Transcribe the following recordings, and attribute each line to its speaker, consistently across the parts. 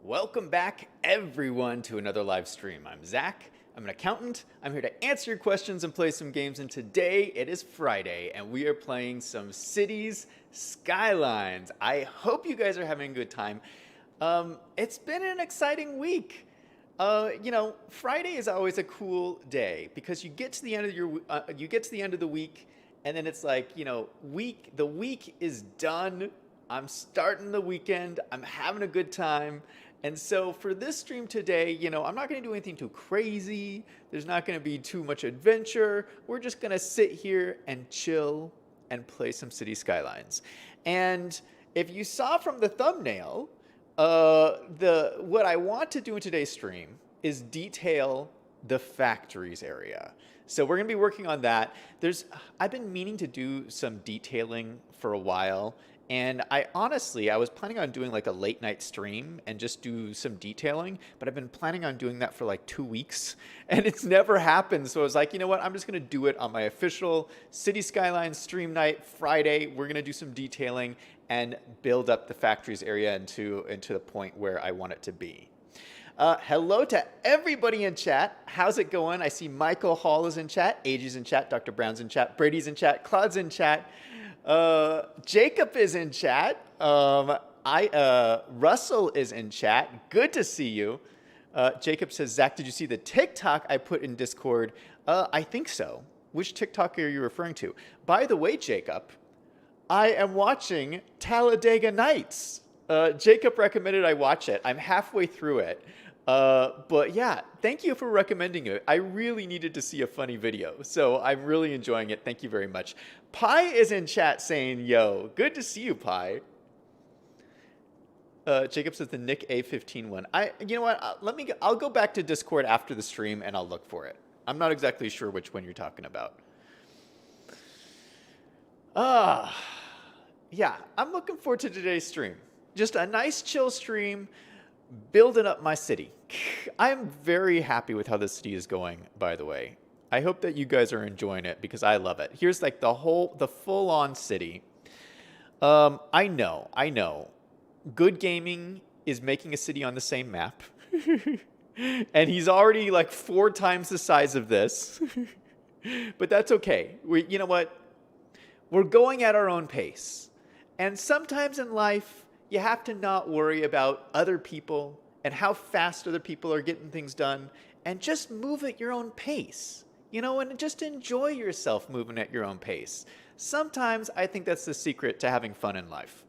Speaker 1: Welcome back, everyone, to another live stream. I'm Zach. I'm an accountant. I'm here to answer your questions and play some games. And today it is Friday, and we are playing some Cities Skylines. I hope you guys are having a good time. It's been an exciting week. Friday is always a cool day because you get to the end of the week, and then it's like, the week is done. I'm starting the weekend. I'm having a good time. And so for this stream today, I'm not going to do anything too crazy. There's not going to be too much adventure. We're just going to sit here and chill and play some City Skylines. And if you saw from the thumbnail, what I want to do in today's stream is detail the factories area. So we're going to be working on that. I've been meaning to do some detailing for a while. And I was planning on doing like a late night stream and just do some detailing, but I've been planning on doing that for like 2 weeks and it's never happened. So I was like, you know what? I'm just going to do it on my official City Skylines stream night Friday. We're going to do some detailing and build up the factories area into the point where I want it to be. Hello to everybody in chat. How's it going? I see Michael Hall is in chat, AG's in chat, Dr. Brown's in chat, Brady's in chat, Claude's in chat. Jacob is in chat. Russell is in chat. Good to see you. Jacob says, Zach, did you see the TikTok I put in Discord? I think so. Which TikTok are you referring to? By the way, Jacob, I am watching Talladega Nights. Jacob recommended I watch it. I'm halfway through it. But yeah, thank you for recommending it. I really needed to see a funny video, so I'm really enjoying it. Thank you very much. Pi is in chat saying, yo, good to see you, Pi. Jacob says the Nick A15 one. You know what? I'll go back to Discord after the stream and I'll look for it. I'm not exactly sure which one you're talking about. Yeah, I'm looking forward to today's stream. Just a nice chill stream, building up my city. I'm very happy with how this city is going, by the way. I hope that you guys are enjoying it because I love it. Here's like the full-on city. I know. Good Gaming is making a city on the same map. And he's already like 4 times the size of this. But that's okay. You know what? We're going at our own pace. And sometimes in life, you have to not worry about other people and how fast other people are getting things done and just move at your own pace, and just enjoy yourself moving at your own pace. Sometimes I think that's the secret to having fun in life.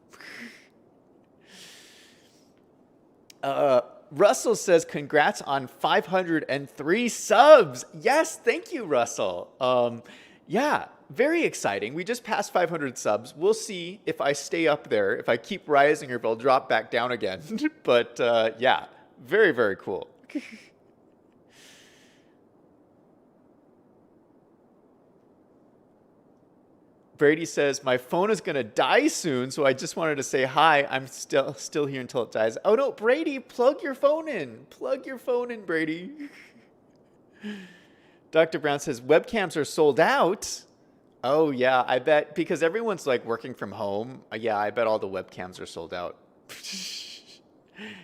Speaker 1: Russell says, congrats on 503 subs. Yes, thank you, Russell. Yeah, very exciting. We just passed 500 subs. We'll see if I stay up there, if I keep rising or if I'll drop back down again. But yeah, very, very cool. Brady says, my phone is going to die soon, so I just wanted to say hi. I'm still here until it dies. Oh, no, Brady, plug your phone in. Plug your phone in, Brady. Dr. Brown says, webcams are sold out. Oh, yeah, I bet, because everyone's like working from home. Yeah, I bet all the webcams are sold out.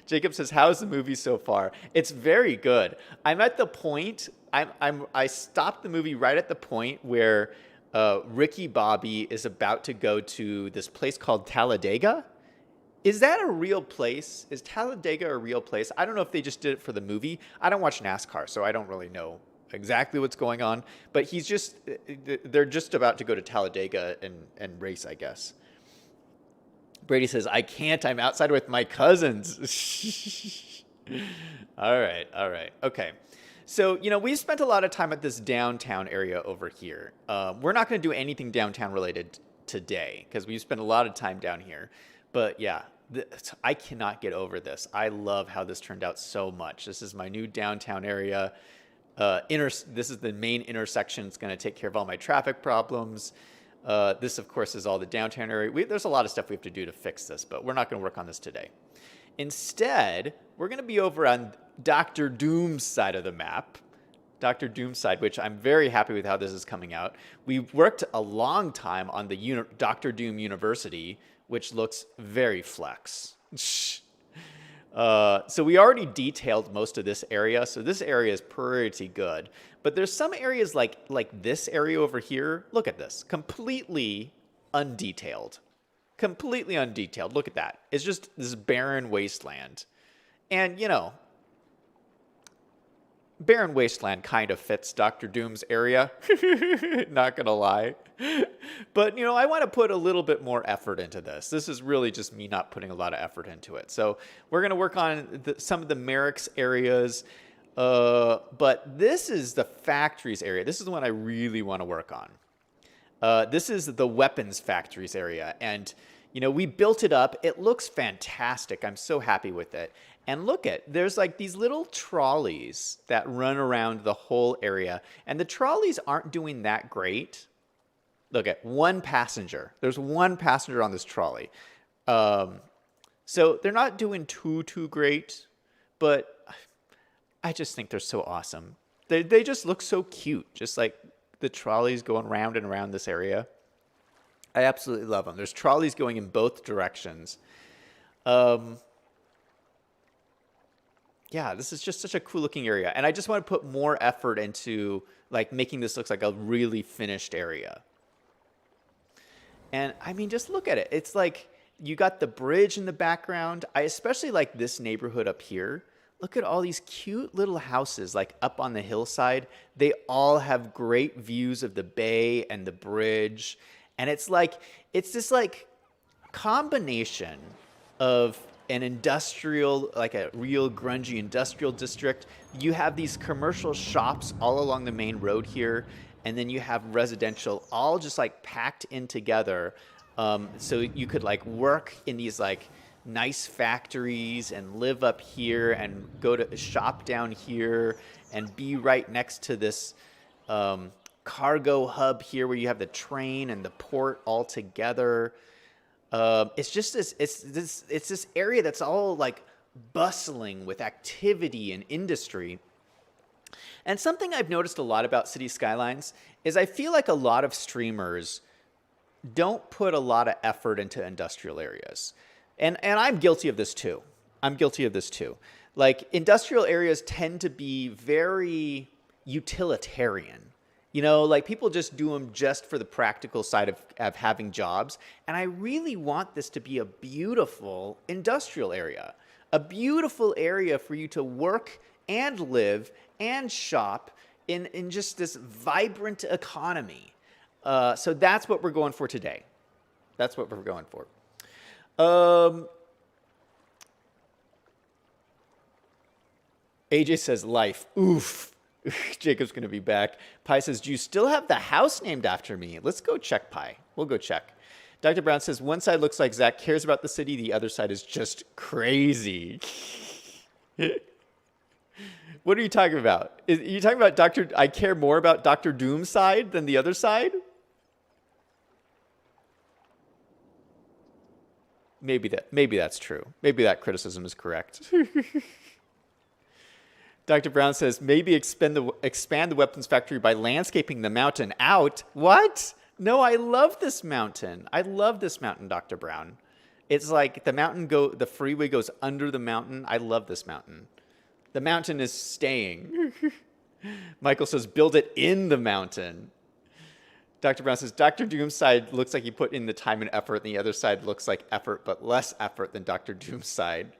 Speaker 1: Jacob says, how's the movie so far? It's very good. I'm at the point, I stopped the movie right at the point where Ricky Bobby is about to go to this place called Talladega. Is that a real place? Is Talladega a real place? I don't know if they just did it for the movie. I don't watch NASCAR, so I don't really know exactly what's going on. But they're just about to go to Talladega and race, I guess. Brady says, I can't. I'm outside with my cousins. All right. Okay. So, we've spent a lot of time at this downtown area over here. We're not going to do anything downtown related today because we've spent a lot of time down here. But yeah, I cannot get over this. I love how this turned out so much. This is my new downtown area. This is the main intersection. It's going to take care of all my traffic problems. This, of course, is all the downtown area. There's a lot of stuff we have to do to fix this, but we're not going to work on this today. Instead, we're going to be over on Dr. Doom's side of the map. Dr. Doom's side, which I'm very happy with how this is coming out. We worked a long time on the Dr. Doom University, which looks very flex. So we already detailed most of this area, so this area is pretty good. But there's some areas like this area over here. Look at this, completely undetailed. Completely undetailed. Look at that. It's just this barren wasteland. And, you know, barren wasteland kind of fits Dr. Doom's area. Not gonna lie. But, you know, I want to put a little bit more effort into this. This is really just me not putting a lot of effort into it. So we're going to work on some of the Merrick's areas. But this is the factories area. This is the one I really want to work on. This is the weapons factories area. And, you know, we built it up. It looks fantastic. I'm so happy with it. And look there's like these little trolleys that run around the whole area. And the trolleys aren't doing that great. Look at one passenger. There's one passenger on this trolley. So they're not doing too great, but I just think they're so awesome. They just look so cute, just like the trolleys going round and around this area. I absolutely love them. There's trolleys going in both directions. Yeah, this is just such a cool looking area. And I just want to put more effort into like making this look like a really finished area. And I mean, just look at it. It's like you got the bridge in the background. I especially like this neighborhood up here. Look at all these cute little houses like up on the hillside. They all have great views of the bay and the bridge. And it's this like combination of an industrial, like a real grungy industrial district. You have these commercial shops all along the main road here. And then you have residential all just like packed in together. So you could like work in these like nice factories and live up here and go to shop down here and be right next to this cargo hub here where you have the train and the port all together. It's just this area that's all like bustling with activity and industry. And something I've noticed a lot about City Skylines is I feel like a lot of streamers don't put a lot of effort into industrial areas. And I'm guilty of this too. Like industrial areas tend to be very utilitarian. You know, like people just do them just for the practical side of having jobs. And I really want this to be a beautiful industrial area. A beautiful area for you to work and live and shop in just this vibrant economy. So that's what we're going for today. That's what we're going for. AJ says life. Oof. Jacob's going to be back. Pi says, do you still have the house named after me? Let's go check, Pi. We'll go check. Dr. Brown says, one side looks like Zach cares about the city. The other side is just crazy. What are you talking about? Are you talking about I care more about Dr. Doom's side than the other side? Maybe that's true. Maybe that criticism is correct. Dr. Brown says, maybe expand the weapons factory by landscaping the mountain out. What? No, I love this mountain. Dr. Brown. It's like the freeway goes under the mountain. I love this mountain. The mountain is staying. Michael says, build it in the mountain. Dr. Brown says, Dr. Doom's side looks like he put in the time and effort, and the other side looks like effort, but less effort than Dr. Doom's side.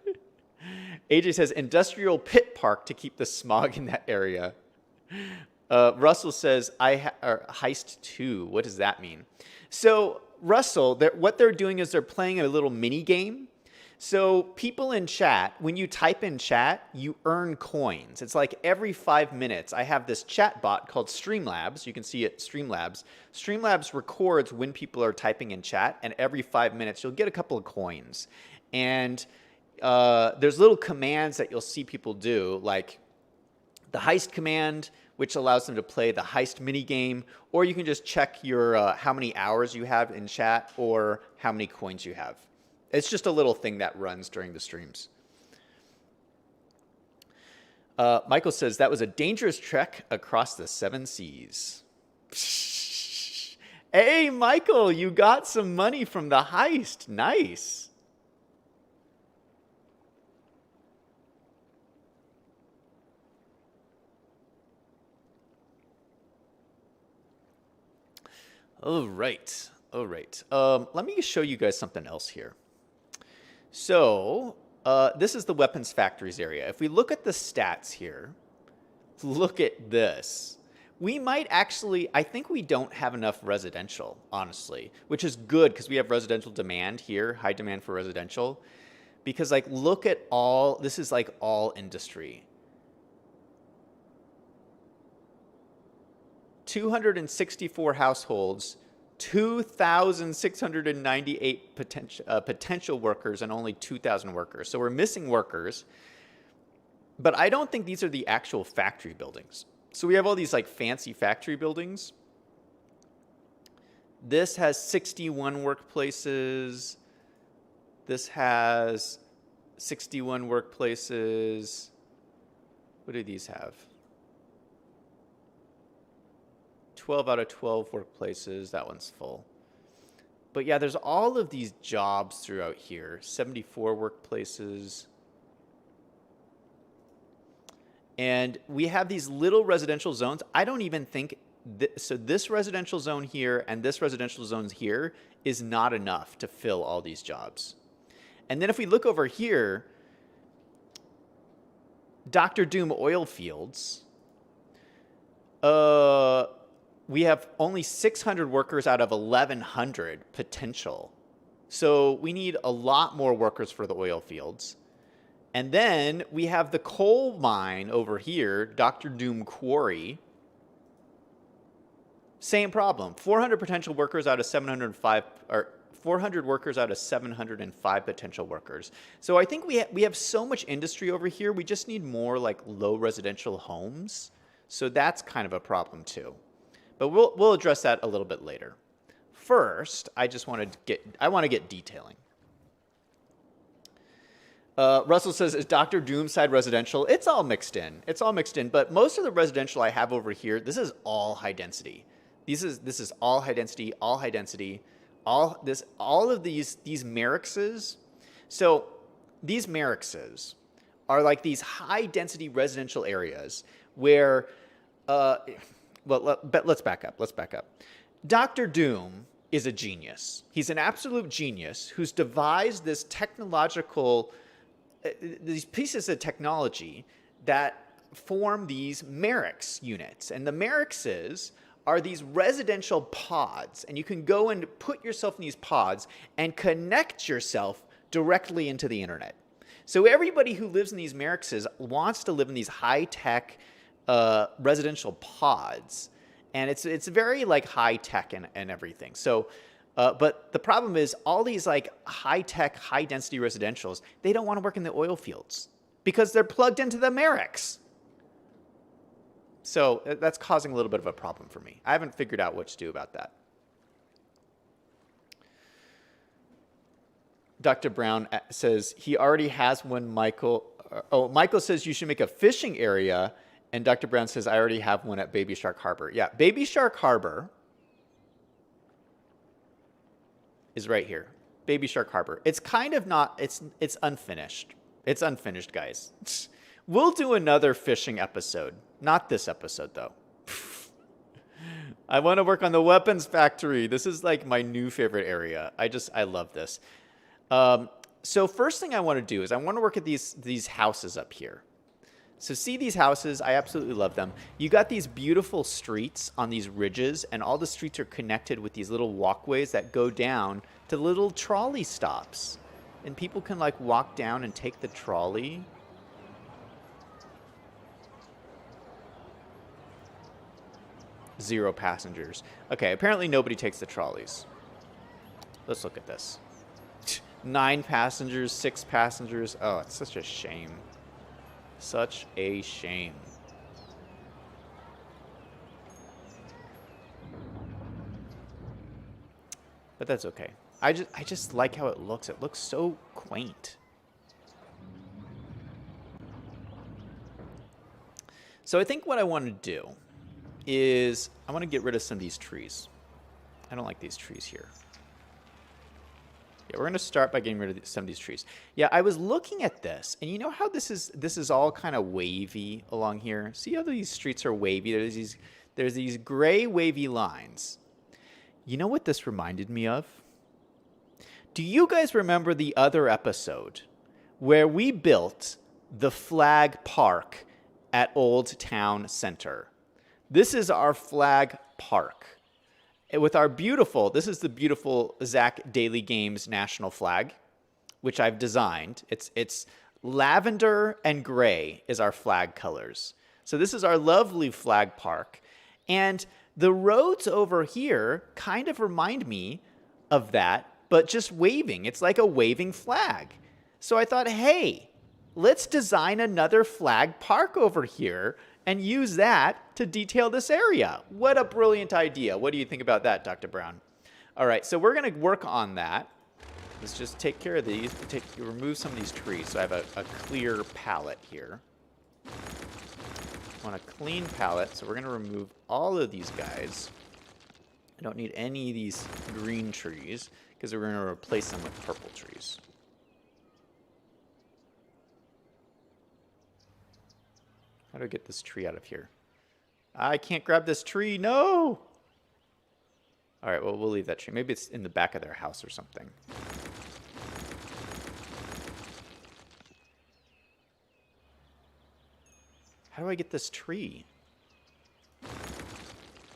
Speaker 1: AJ says, industrial pit park to keep the smog in that area. Russell says, heist 2. What does that mean? So, Russell, what they're doing is they're playing a little mini game. So people in chat, when you type in chat, you earn coins. It's like every 5 minutes, I have this chat bot called Streamlabs. You can see it, Streamlabs. Streamlabs records when people are typing in chat, and every 5 minutes, you'll get a couple of coins. And there's little commands that you'll see people do, like the heist command, which allows them to play the heist mini game, or you can just check your how many hours you have in chat or how many coins you have. It's just a little thing that runs during the streams. Michael says, that was a dangerous trek across the 7 seas. Hey, Michael, you got some money from the heist. Nice. All right. All right. Let me show you guys something else here. So this is the weapons factories area. If we look at the stats here, look at this. We might actually, I think we don't have enough residential, honestly, which is good because we have residential demand here, high demand for residential. Because like, look at all, this is like all industry. 264 households, 2,698 potential workers, and only 2,000 workers. So we're missing workers. But I don't think these are the actual factory buildings. So we have all these like fancy factory buildings. This has 61 workplaces. This has 61 workplaces. What do these have? 12 out of 12 workplaces. That one's full. But yeah, there's all of these jobs throughout here. 74 workplaces. And we have these little residential zones. I don't even think, so this residential zone here and this residential zone here is not enough to fill all these jobs. And then if we look over here, Dr. Doom oil fields, we have only 600 workers out of 1,100 potential. So we need a lot more workers for the oil fields. And then we have the coal mine over here, Dr. Doom Quarry. Same problem. 400 potential workers out of 705, or 400 workers out of 705 potential workers. So I think we have so much industry over here. We just need more like low residential homes. So that's kind of a problem too. But we'll address that a little bit later. First, I want to get detailing. Russell says, is Dr. Doomside residential? It's all mixed in. It's all mixed in. But most of the residential I have over here, this is all high density. This is all high density, all high density, all of these barracks. So these barracks are like these high density residential areas where, but let's back up. Let's back up. Dr. Doom is a genius. He's an absolute genius who's devised this technological these pieces of technology that form these barracks units. And the barracks are these residential pods. And you can go and put yourself in these pods and connect yourself directly into the internet. So everybody who lives in these barracks wants to live in these high-tech residential pods. And it's very like high-tech and everything. So but the problem is all these like high-tech, high-density residentials, they don't want to work in the oil fields because they're plugged into the barracks. So that's causing a little bit of a problem for me. I haven't figured out what to do about that. Dr. Brown says he already has one, Michael. Michael says you should make a fishing area. And Dr. Brown says I already have one at Baby Shark Harbor. Yeah, Baby Shark Harbor is right here. Baby Shark Harbor. It's kind of not, it's unfinished. It's unfinished, guys. We'll do another fishing episode. Not this episode, though. I want to work on the weapons factory. This is like my new favorite area. I love this. So first thing I want to do is I want to work at these houses up here. So see these houses? I absolutely love them. You got these beautiful streets on these ridges, and all the streets are connected with these little walkways that go down to little trolley stops. And people can like walk down and take the trolley. Zero passengers. Okay, apparently nobody takes the trolleys. Let's look at this. 9 passengers, 6 passengers. Oh, it's such a shame. Such a shame. But that's okay. I just like how it looks. It looks so quaint. So I think what I want to do is I want to get rid of some of these trees. I don't like these trees here. Yeah, we're going to start by getting rid of some of these trees. Yeah, I was looking at this, and you know how this is all kind of wavy along here? See how these streets are wavy? There's these gray wavy lines. You know what this reminded me of? Do you guys remember the other episode where we built the flag park at Old Town Center? This is our flag park. With our beautiful, this is the beautiful Zach Daily Games national flag, which I've designed. It's lavender and gray is our flag colors. So this is our lovely flag park. And the roads over here kind of remind me of that, but just waving. It's like a waving flag. So I thought, hey, let's design another flag park over here and use that to detail this area. What a brilliant idea. What do you think about that, Dr. Brown? All right, so we're going to work on that. Let's just take care of these. Remove some of these trees so I have a clear palette here. I want a clean palette, so we're going to remove all of these guys. I don't need any of these green trees because we're going to replace them with purple trees. How do I get this tree out of here? I can't grab this tree. No! All right, well, we'll leave that tree. Maybe it's in the back of their house or something. How do I get this tree?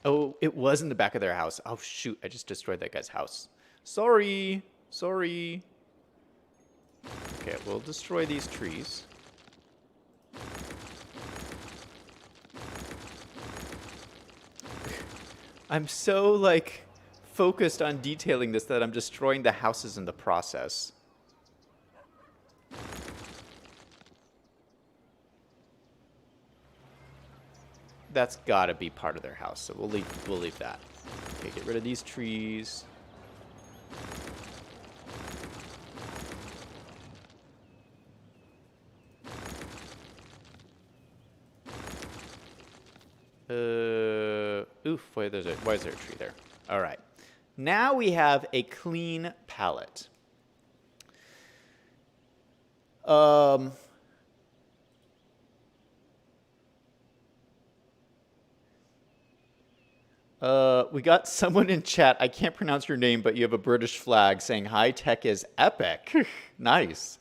Speaker 1: Oh, it was in the back of their house. Oh, shoot. I just destroyed that guy's house. Sorry. Sorry. Okay, we'll destroy these trees. I'm so, like, focused on detailing this that I'm destroying the houses in the process. That's gotta be part of their house, so we'll leave that. Okay, get rid of these trees. Oof, why is there a tree there? All right. Now we have a clean palette. We got someone in chat. I can't pronounce your name, but you have a British flag saying high tech is epic. Nice.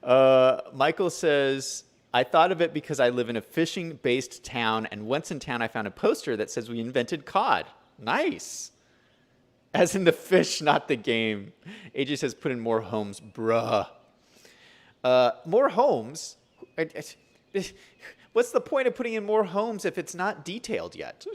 Speaker 1: Michael says, I thought of it because I live in a fishing-based town, and once in town I found a poster that says we invented cod. Nice. As in the fish, not the game. AJ says put in more homes. Bruh. More homes? What's the point of putting in more homes if it's not detailed yet?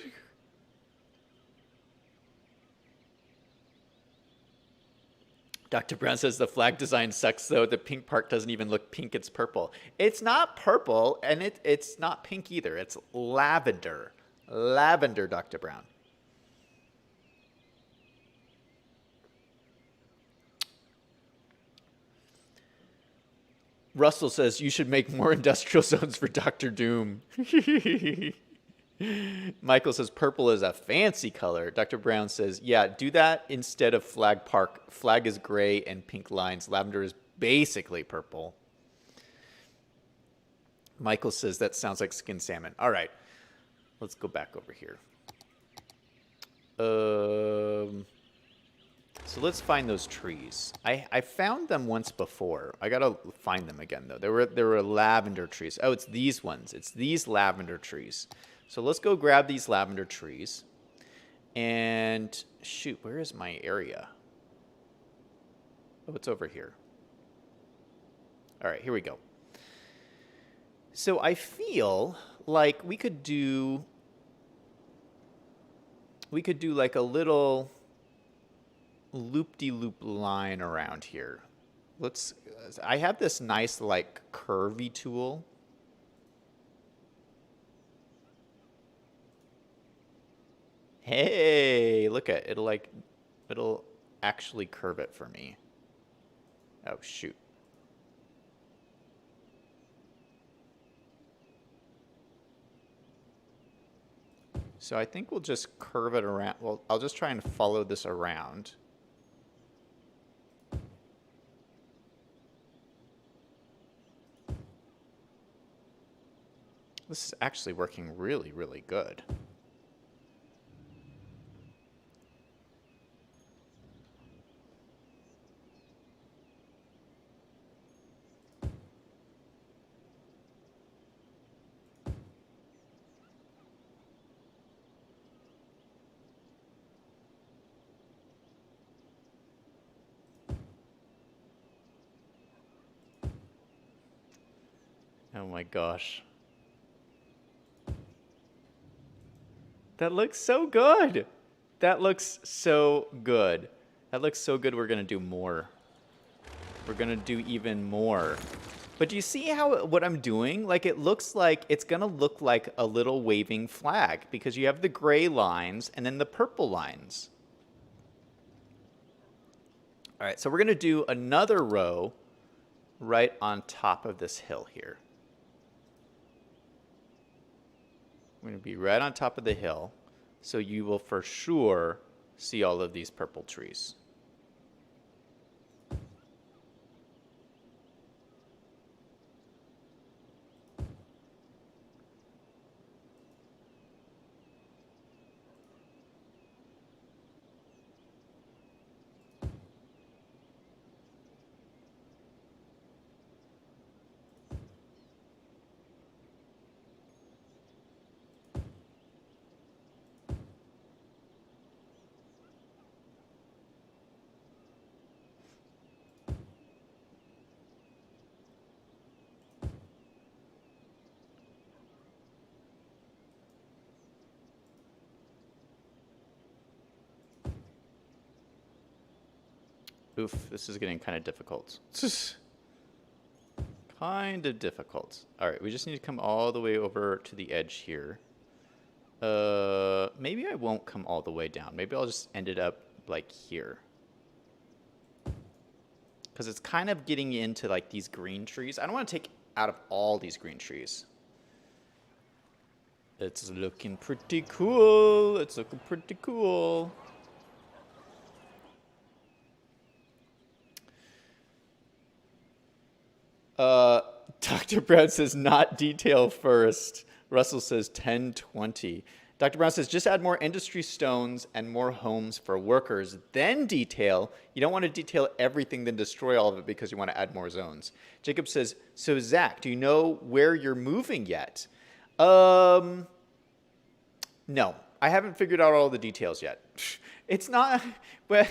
Speaker 1: Dr. Brown says the flag design sucks, though. The pink part doesn't even look pink. It's purple. It's not purple, and it's not pink either. It's lavender. Lavender, Dr. Brown. Russell says you should make more industrial zones for Dr. Doom. Michael says purple is a fancy color. Dr. Brown says, yeah, do that instead of flag park. Flag is gray and pink lines. Lavender is basically purple. Michael says that sounds like skin salmon. All right. Let's go back over here. So let's find those trees. I found them once before. I gotta find them again, though. There were lavender trees. Oh, it's these ones. It's these lavender trees. So let's go grab these lavender trees. And shoot, where is my area? Oh, it's over here. All right, here we go. So I feel like we could do like a little loop-de-loop line around here. I have this nice like curvy tool. Hey, look at it. It'll actually curve it for me. Oh, shoot. So I think we'll just curve it around. Well, I'll just try and follow this around. This is actually working really, really good. Oh my gosh. That looks so good. That looks so good. That looks so good. We're going to do more. We're going to do even more. But do you see how what I'm doing? Like, it looks like it's going to look like a little waving flag because you have the gray lines and then the purple lines. All right, so we're going to do another row right on top of this hill here. We're going to be right on top of the hill, so you will for sure see all of these purple trees. Oof, this is getting kind of difficult. Kind of difficult. All right, we just need to come all the way over to the edge here. Maybe I won't come all the way down. Maybe I'll just end it up like here. Because it's kind of getting into like these green trees. I don't want to take out of all these green trees. It's looking pretty cool. It's looking pretty cool. Dr. Brown says not detail first. Russell says 1020. Dr. Brown says just add more industry stones and more homes for workers, then detail. You don't want to detail everything, then destroy all of it because you want to add more zones. Jacob says, so Zach, do you know where you're moving yet? No, I haven't figured out all the details yet. It's not, well,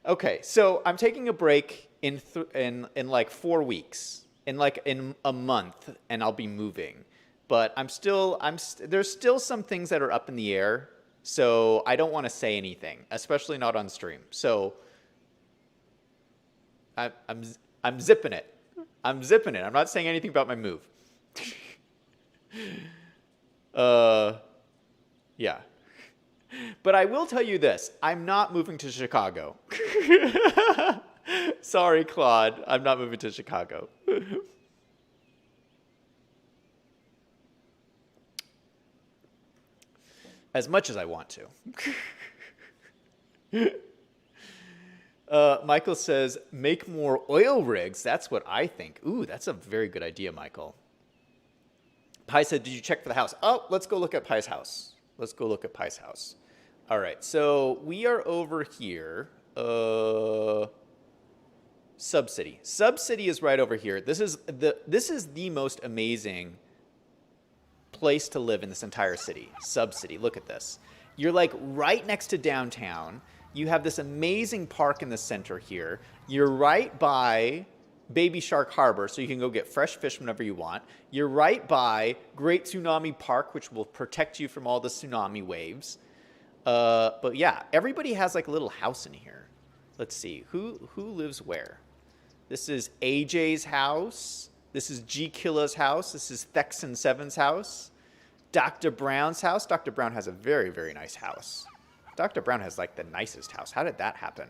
Speaker 1: okay, so I'm taking a break in like 4 weeks, in a month, and I'll be moving. But there's still some things that are up in the air, so I don't want to say anything, especially not on stream. So I'm zipping it. I'm zipping it. I'm not saying anything about my move. Yeah. But I will tell you this. I'm not moving to Chicago. Sorry, Claude. I'm not moving to Chicago. As much as I want to. Michael says, make more oil rigs. That's what I think. Ooh, that's a very good idea, Michael. Pi said, did you check for the house? Oh, let's go look at Pi's house. Let's go look at Pi's house. All right, so we are over here. Subcity. Subcity is right over here. This is the most amazing place to live in this entire city. Subcity. Look at this. You're like right next to downtown. You have this amazing park in the center here. You're right by Baby Shark Harbor, so you can go get fresh fish whenever you want. You're right by Great Tsunami Park, which will protect you from all the tsunami waves. But yeah, everybody has like a little house in here. Let's see, who lives where? This is AJ's house. This is G Killa's house. This is Thexan7's house. Dr. Brown's house. Dr. Brown has a very, very nice house. Dr. Brown has like the nicest house. How did that happen?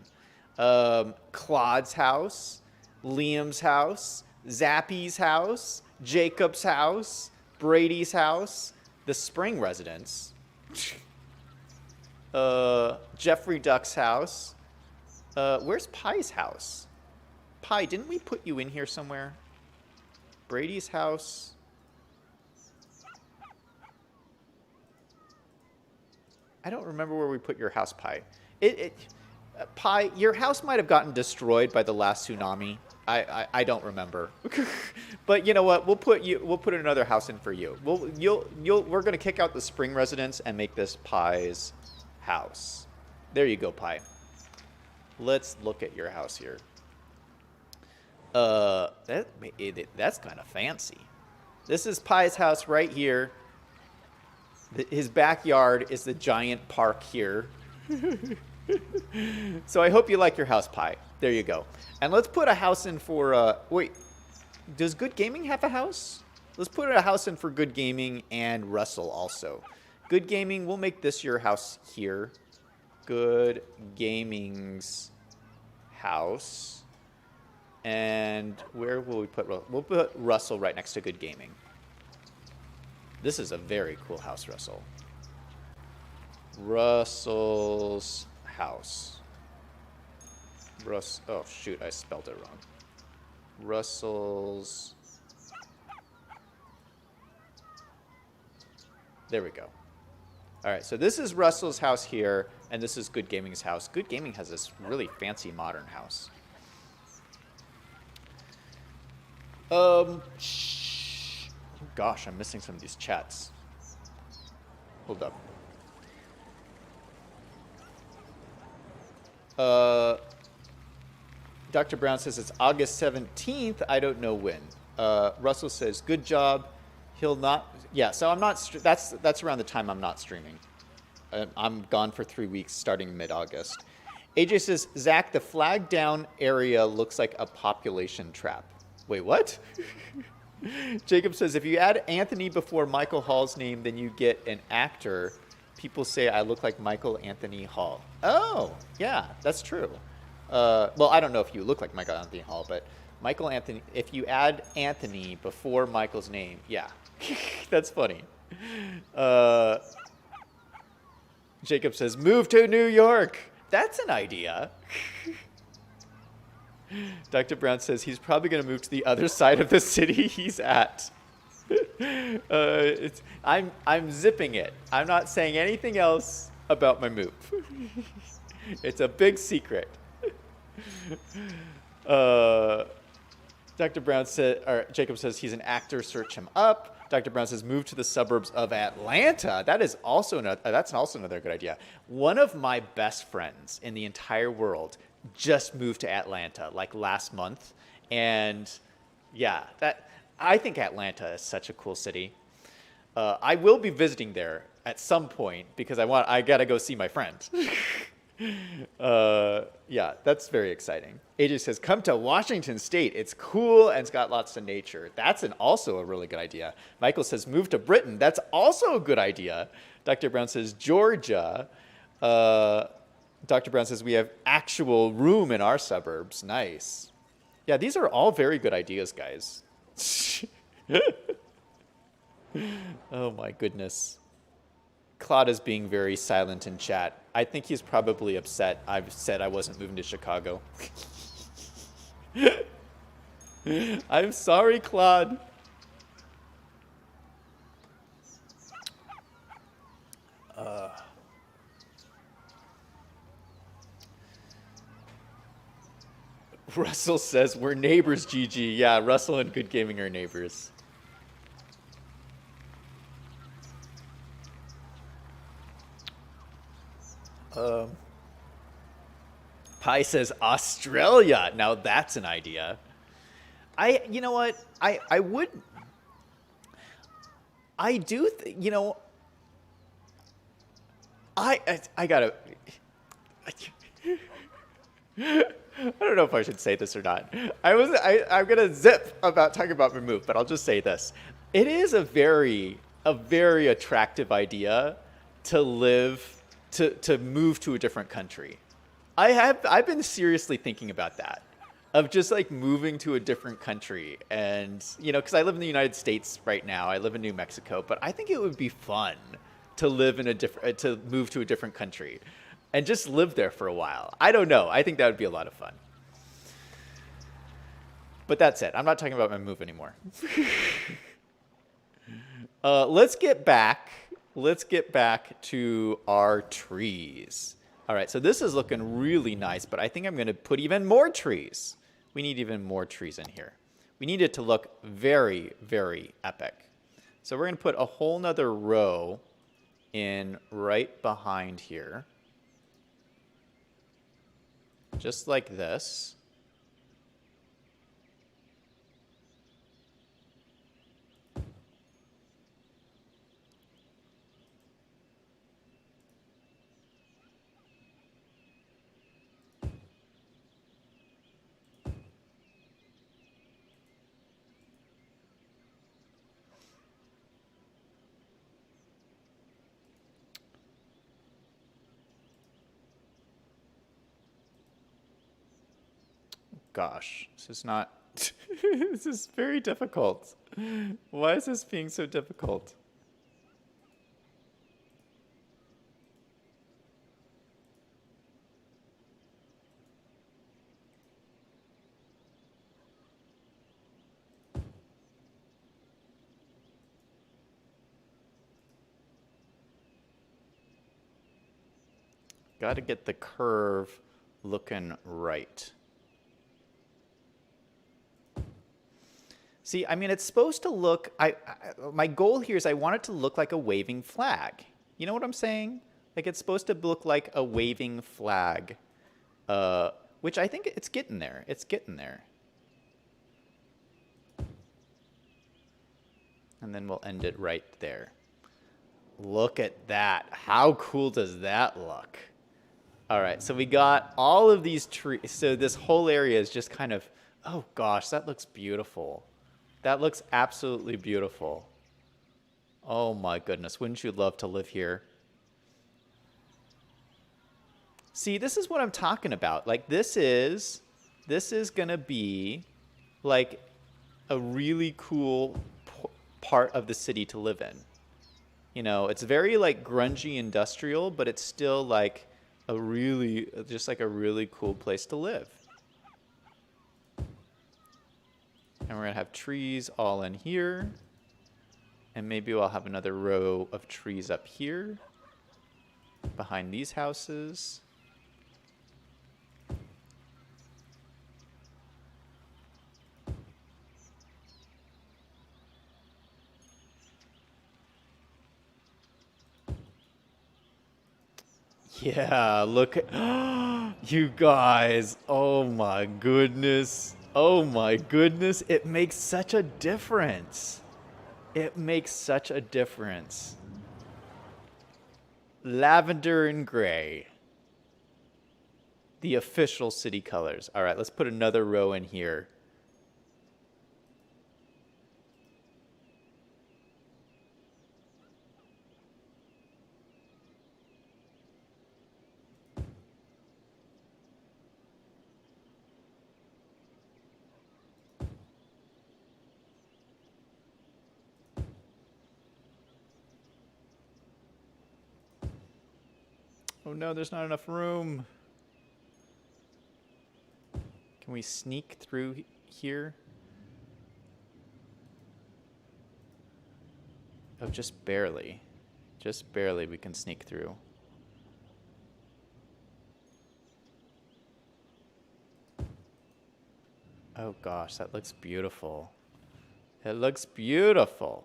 Speaker 1: Claude's house. Liam's house. Zappy's house. Jacob's house. Brady's house. The Spring residence. Jeffrey Duck's house. Where's Pi's house? Pi, didn't we put you in here somewhere? Brady's house. I don't remember where we put your house, Pi. Pi, your house might have gotten destroyed by the last tsunami. I don't remember. But you know what? We'll put another house in for you. We're gonna kick out the Spring residence and make this Pi's house. There you go, Pi. Let's look at your house here. That's kind of fancy. This is Pie's house right here. His backyard is the giant park here. So I hope you like your house, Pie. There you go. And let's put a house in for, wait, does Good Gaming have a house? Let's put a house in for Good Gaming and Russell also. Good Gaming, we'll make this your house here. Good Gaming's house. And where will we put Russell? We'll put Russell right next to Good Gaming. This is a very cool house, Russell. Russell's house. Oh, shoot, I spelled it wrong. Russell's... There we go. All right, so this is Russell's house here, and this is Good Gaming's house. Good Gaming has this really fancy modern house. Gosh, I'm missing some of these chats. Hold up. Dr. Brown says it's August 17th. I don't know when. Russell says, good job. He'll not... Yeah, so I'm not... That's around the time I'm not streaming. I'm gone for 3 weeks starting mid-August. AJ says, Zach, the flag down area looks like a population trap. Wait, what? Jacob says, if you add Anthony before Michael Hall's name, then you get an actor. People say I look like Michael Anthony Hall. Oh, yeah, that's true. Well, I don't know if you look like Michael Anthony Hall, but Michael Anthony, if you add Anthony before Michael's name, yeah, that's funny. Jacob says, move to New York. That's an idea. Dr. Brown says he's probably going to move to the other side of the city he's at. I'm zipping it. I'm not saying anything else about my move. It's a big secret. Dr. Brown said, or Jacob says he's an actor. Search him up. Dr. Brown says move to the suburbs of Atlanta. That's also another good idea. One of my best friends in the entire world just moved to Atlanta like last month, and yeah, I think Atlanta is such a cool city. I will be visiting there at some point because I gotta go see my friend. Yeah, that's very exciting. AJ says, come to Washington State. It's cool and it's got lots of nature. That's also a really good idea. Michael says, move to Britain. That's also a good idea. Dr. Brown says, Georgia. Dr. Brown says, we have actual room in our suburbs. Nice. Yeah, these are all very good ideas, guys. Oh, my goodness. Claude is being very silent in chat. I think he's probably upset I've said I wasn't moving to Chicago. I'm sorry, Claude. Russell says, we're neighbors, GG. Yeah, Russell and Good Gaming are neighbors. Pi says, Australia. Now that's an idea. You know what? I would... I do... you know... I gotta... I don't know if I should say this or not. I'm gonna zip about talking about my move, but I'll just say this: it is a very attractive idea to move to a different country. I've been seriously thinking about that, of just like moving to a different country, and you know, because I live in the United States right now. I live in New Mexico, but I think it would be fun to move to a different country. And just live there for a while. I don't know. I think that would be a lot of fun. But that's it. I'm not talking about my move anymore. Let's get back to our trees. All right, so this is looking really nice, but I think I'm going to put even more trees. We need even more trees in here. We need it to look very, very epic. So we're going to put a whole nother row in right behind here. Just like this. Gosh, this is not. This is very difficult. Why is this being so difficult? Got to get the curve looking right. See, I mean, it's supposed to look, my goal here is I want it to look like a waving flag. You know what I'm saying? Like, it's supposed to look like a waving flag, which I think it's getting there. It's getting there. And then we'll end it right there. Look at that. How cool does that look? All right, so we got all of these trees. So this whole area is just kind of, oh gosh, that looks beautiful. That looks absolutely beautiful. Oh my goodness, wouldn't you love to live here? See, this is what I'm talking about. Like this is gonna be like a really cool part of the city to live in. You know, it's very like grungy industrial, but it's still like a really, just like a really cool place to live. And we're gonna have trees all in here. And maybe we'll have another row of trees up here behind these houses. Yeah, look at you guys. Oh my goodness. Oh my goodness. It makes such a difference. It makes such a difference. Lavender and gray. The official city colors. All right, let's put another row in here. Oh no, there's not enough room. Can we sneak through here? Oh, just barely. Just barely we can sneak through. Oh gosh, that looks beautiful. It looks beautiful.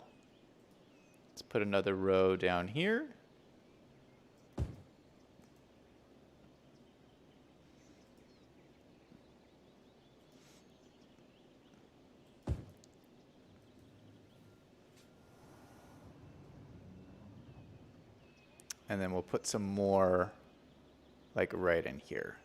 Speaker 1: Let's put another row down here. And then we'll put some more like right in here.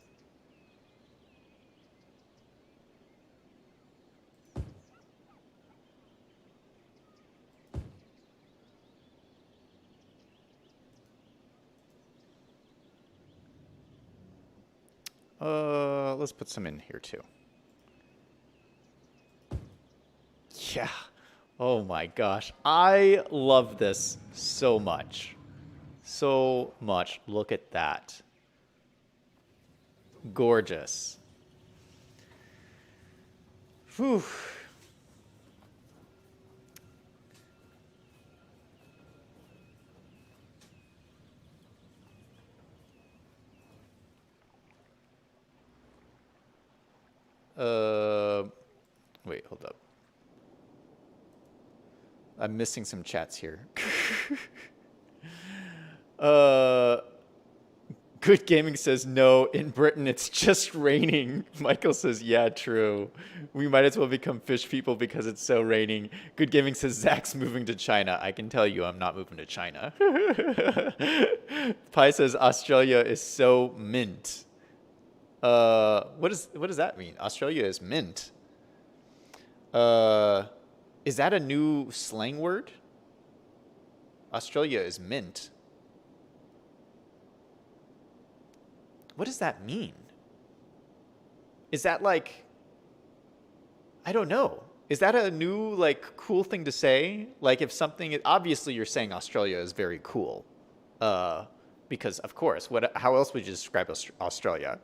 Speaker 1: Let's put some in here too. Yeah. Oh my gosh. I love this so much. So much. Look at that. Gorgeous. Whew. Wait, hold up. I'm missing some chats here. Good Gaming says, no, in Britain it's just raining. Michael says, yeah, true. We might as well become fish people because it's so raining. Good Gaming says, Zach's moving to China. I can tell you I'm not moving to China. Pi says, Australia is so mint. What does that mean? Australia is mint. Is that a new slang word? Australia is mint. What does that mean? Is that like I don't know. Is that a new like cool thing to say? Like if something, obviously you're saying Australia is very cool. Uh, because of course, how else would you describe Australia?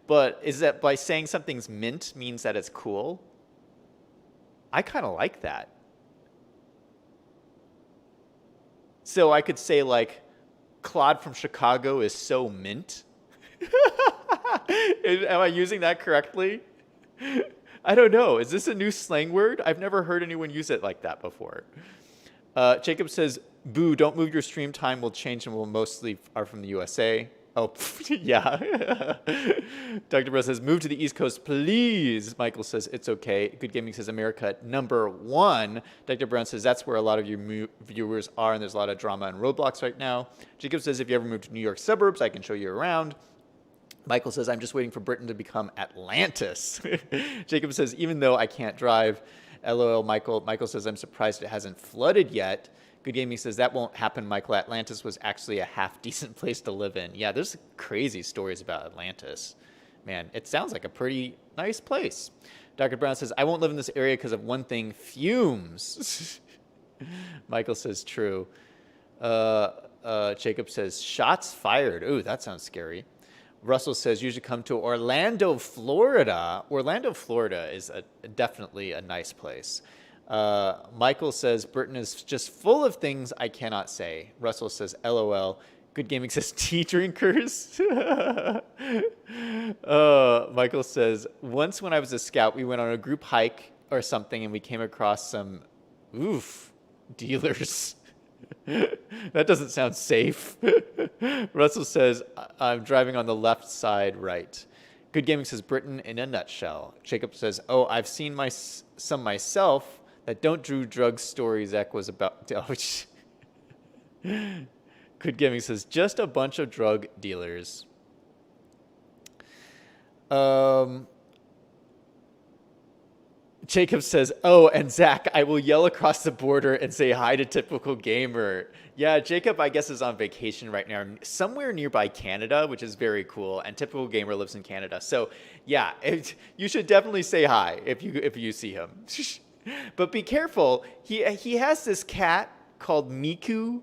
Speaker 1: But is that by saying something's mint means that it's cool? I kind of like that. So I could say like Claude from Chicago is so mint. Am I using that correctly? I don't know. Is this a new slang word? I've never heard anyone use it like that before. Jacob says, boo, don't move your stream time. Will change and will mostly are from the USA. Oh, yeah. Dr. Bro says, move to the East Coast, please. Michael says, it's okay. Good Gaming says, America #1. Dr. Brown says, that's where a lot of your viewers are, and there's a lot of drama and roadblocks right now. Jacob says, if you ever move to New York suburbs, I can show you around. Michael says, I'm just waiting for Britain to become Atlantis. Jacob says, even though I can't drive, LOL, Michael. Michael says, I'm surprised it hasn't flooded yet. Good Gaming says, that won't happen, Michael. Atlantis was actually a half-decent place to live in. Yeah, there's crazy stories about Atlantis. Man, it sounds like a pretty nice place. Dr. Brown says, I won't live in this area because of one thing, fumes. Michael says, true. Jacob says, shots fired. Ooh, that sounds scary. Russell says, you should come to Orlando, Florida. Orlando, Florida is definitely a nice place. Michael says, Britain is just full of things I cannot say. Russell says, LOL. Good Gaming says, tea drinkers. Michael says, once when I was a scout, we went on a group hike or something, and we came across some, dealers. That doesn't sound safe. Russell says, I'm driving on the left side, right. Good Gaming says, Britain in a nutshell. Jacob says, oh, I've seen some myself that don't do drug stories Zach was about. Good Gaming says, just a bunch of drug dealers. Jacob says, oh, and Zach, I will yell across the border and say hi to Typical Gamer. Yeah, Jacob, I guess, is on vacation right now, somewhere nearby Canada, which is very cool. And Typical Gamer lives in Canada. So, yeah, you should definitely say hi if you see him. But be careful. He has this cat called Miku.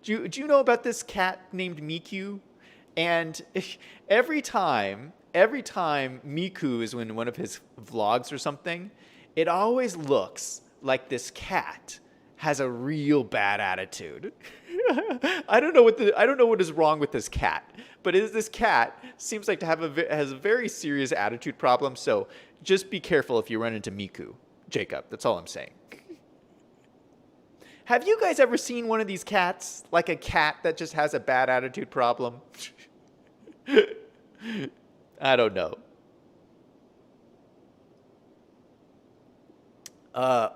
Speaker 1: Do you know about this cat named Miku? And every time Miku is in one of his vlogs or something, it always looks like this cat has a real bad attitude. I don't know what is wrong with this cat, but this cat seems like to has a very serious attitude problem. So just be careful if you run into Miku, Jacob. That's all I'm saying. Have you guys ever seen one of these cats, like a cat that just has a bad attitude problem? I don't know.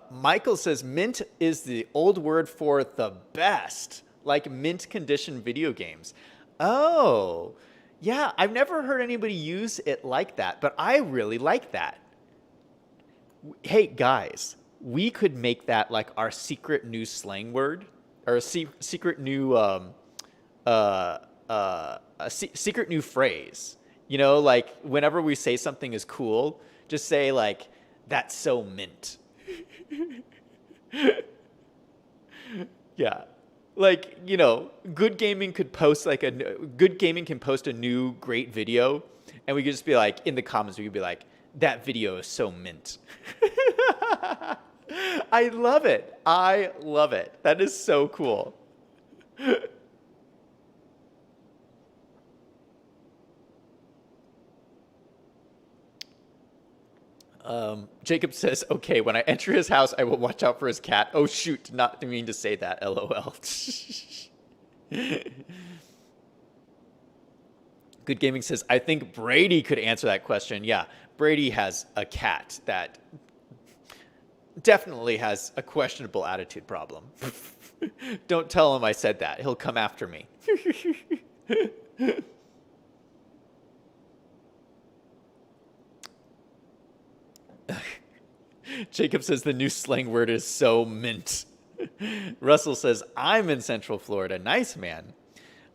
Speaker 1: Michael says mint is the old word for the best, like mint condition video games. Oh, yeah, I've never heard anybody use it like that, but I really like that. Hey, guys, we could make that like our secret new slang word, or a secret new secret new phrase. You know, like whenever we say something is cool, just say like, that's so mint. Yeah. Like, you know, Good Gaming can post a new great video, and we could just be like, in the comments, we could be like, that video is so mint. I love it. I love it. That is so cool. Jacob says, okay, when I enter his house, I will watch out for his cat. Oh, shoot, not mean to say that, LOL. Good Gaming says, I think Brady could answer that question. Yeah, Brady has a cat that definitely has a questionable attitude problem. Don't tell him I said that. He'll come after me. Jacob says the new slang word is so mint. Russell says, I'm in Central Florida. Nice, man.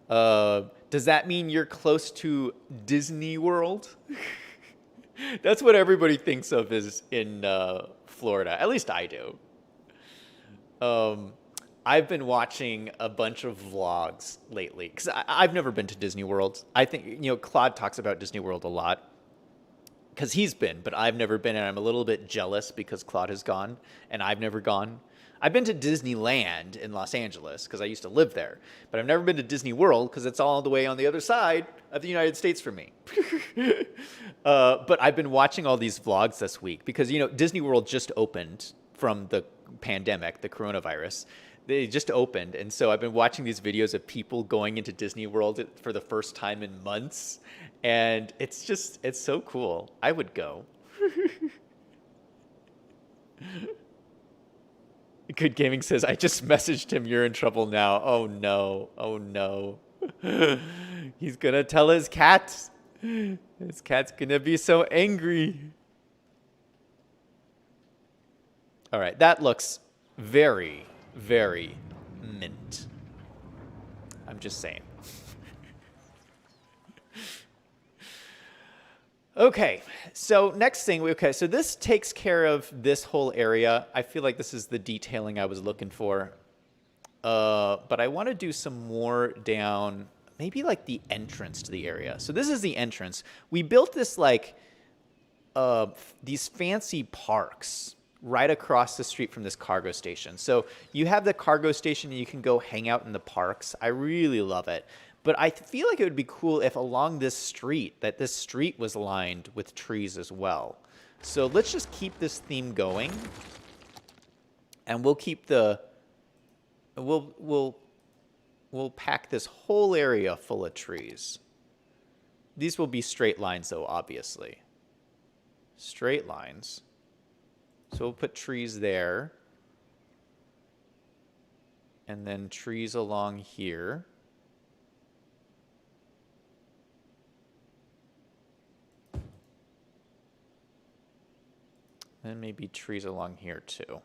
Speaker 1: Does that mean you're close to Disney World? That's what everybody thinks of is in Florida. At least I do. Um, I've been watching a bunch of vlogs lately because I've never been to Disney World. I think, Claude talks about Disney World a lot because he's been, but I've never been, and I'm a little bit jealous because Claude has gone and I've never gone. I've been to Disneyland in Los Angeles because I used to live there, but I've never been to Disney World because it's all the way on the other side of the United States for me. But I've been watching all these vlogs this week because, Disney World just opened from the pandemic, the coronavirus. They just opened, and so I've been watching these videos of people going into Disney World for the first time in months, and it's so cool. I would go. Good Gaming says, I just messaged him, you're in trouble now. Oh no, oh no. He's gonna tell his cat. His cat's gonna be so angry. All right, that looks very, very mint. I'm just saying. Okay, so next thing, so this takes care of this whole area. I feel like this is the detailing I was looking for. But I want to do some more down, maybe like the entrance to the area. So this is the entrance. We built this like, these fancy parks right across the street from this cargo station. So you have the cargo station and you can go hang out in the parks. I really love it. But I feel like it would be cool if along this street, that this street was lined with trees as well. So let's just keep this theme going. And we'll keep we'll pack this whole area full of trees. These will be straight lines though, obviously. Straight lines. So we'll put trees there. And then trees along here. And maybe trees along here too.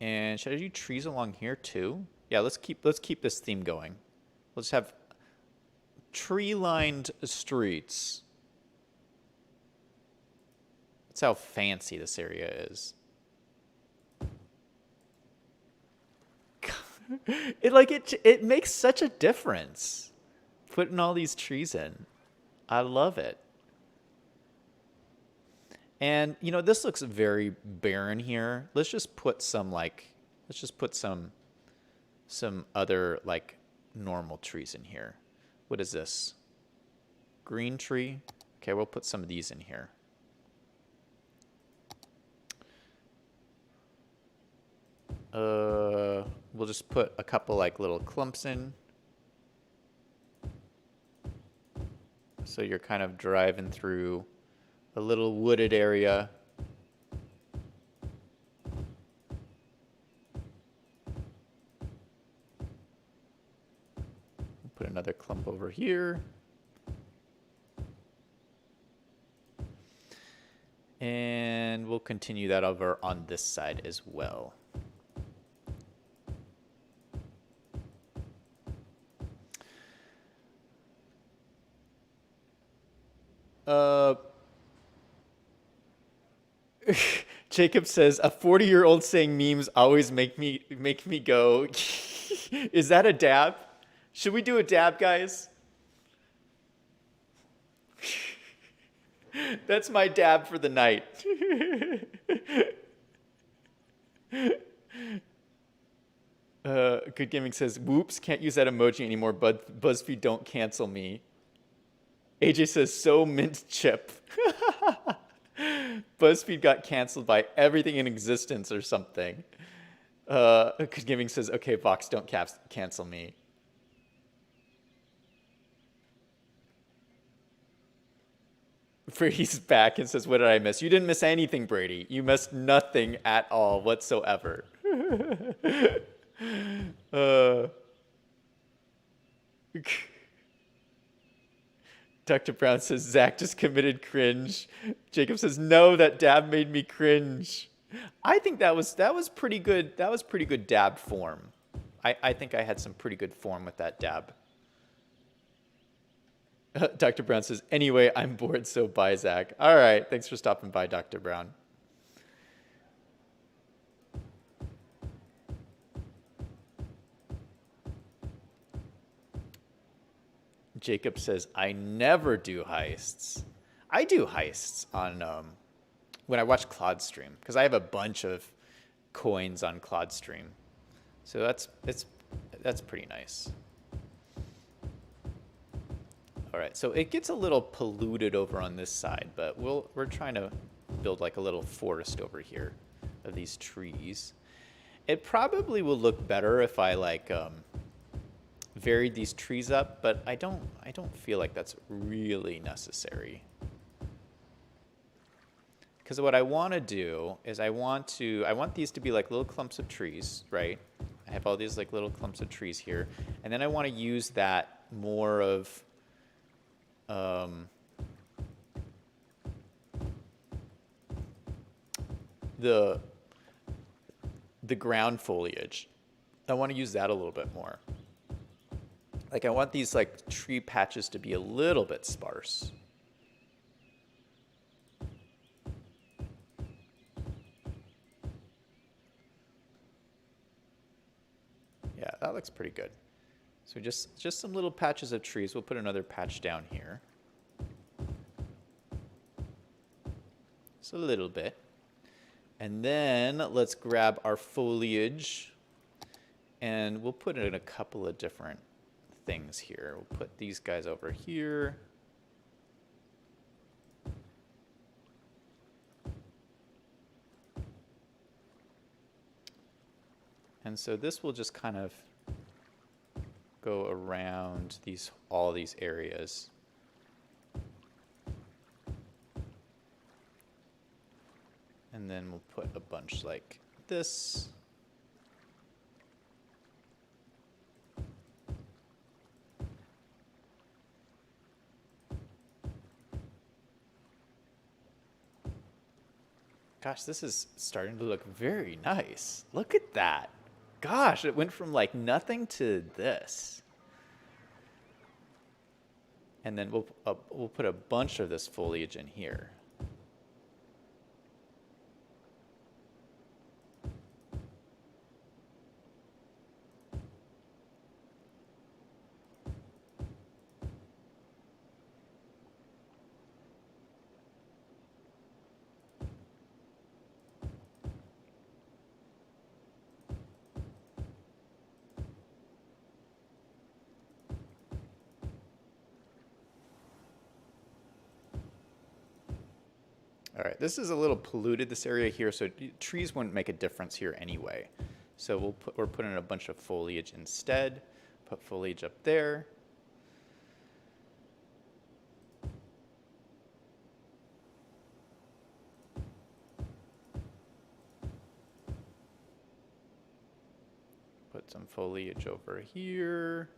Speaker 1: And should I do trees along here too? Yeah, let's keep this theme going. Let's have tree-lined streets. That's how fancy this area is. It makes such a difference putting all these trees in. I love it. And, this looks very barren here. Let's just put some other like normal trees in here. What is this? Green tree. Okay, we'll put some of these in here. We'll just put a couple like little clumps in. So you're kind of driving through a little wooded area. Put another clump over here. And we'll continue that over on this side as well. Jacob says, a 40-year-old saying memes always make me go. Is that a dab? Should we do a dab, guys? That's my dab for the night. Good Gaming says, whoops, can't use that emoji anymore. BuzzFeed, don't cancel me. AJ says, so mint chip. BuzzFeed got canceled by everything in existence or something. Good Gaming says, okay, Vox, don't cancel me. Brady's back and says, what did I miss? You didn't miss anything, Brady. You missed nothing at all whatsoever. Dr. Brown says, Zach just committed cringe. Jacob says, no, that dab made me cringe. I think that was pretty good. That was pretty good dab form. I think I had some pretty good form with that dab. Dr. Brown says, anyway, I'm bored, so bye, Zach. All right. Thanks for stopping by, Dr. Brown. Jacob says, I never do heists. I do heists on when I watch Claude stream, because I have a bunch of coins on Claude stream. So that's pretty nice. All right, so it gets a little polluted over on this side, but we're trying to build like a little forest over here of these trees. It probably will look better if I like varied these trees up, but I don't feel like that's really necessary. Because what I want to do is I want these to be like little clumps of trees, right? I have all these like little clumps of trees here, and then I want to use that more of the ground foliage. I want to use that a little bit more. Like I want these like tree patches to be a little bit sparse. Yeah, that looks pretty good. So just some little patches of trees. We'll put another patch down here. Just a little bit. And then let's grab our foliage and we'll put it in a couple of different things here. We'll put these guys over here. And so this will just kind of go around all these areas. And then we'll put a bunch like this. Gosh, this is starting to look very nice. Look at that. Gosh, it went from like nothing to this. And then we'll put a bunch of this foliage in here. All right, this is a little polluted, this area here, so trees wouldn't make a difference here anyway. So we're putting a bunch of foliage instead. Put foliage up there. Put some foliage over here.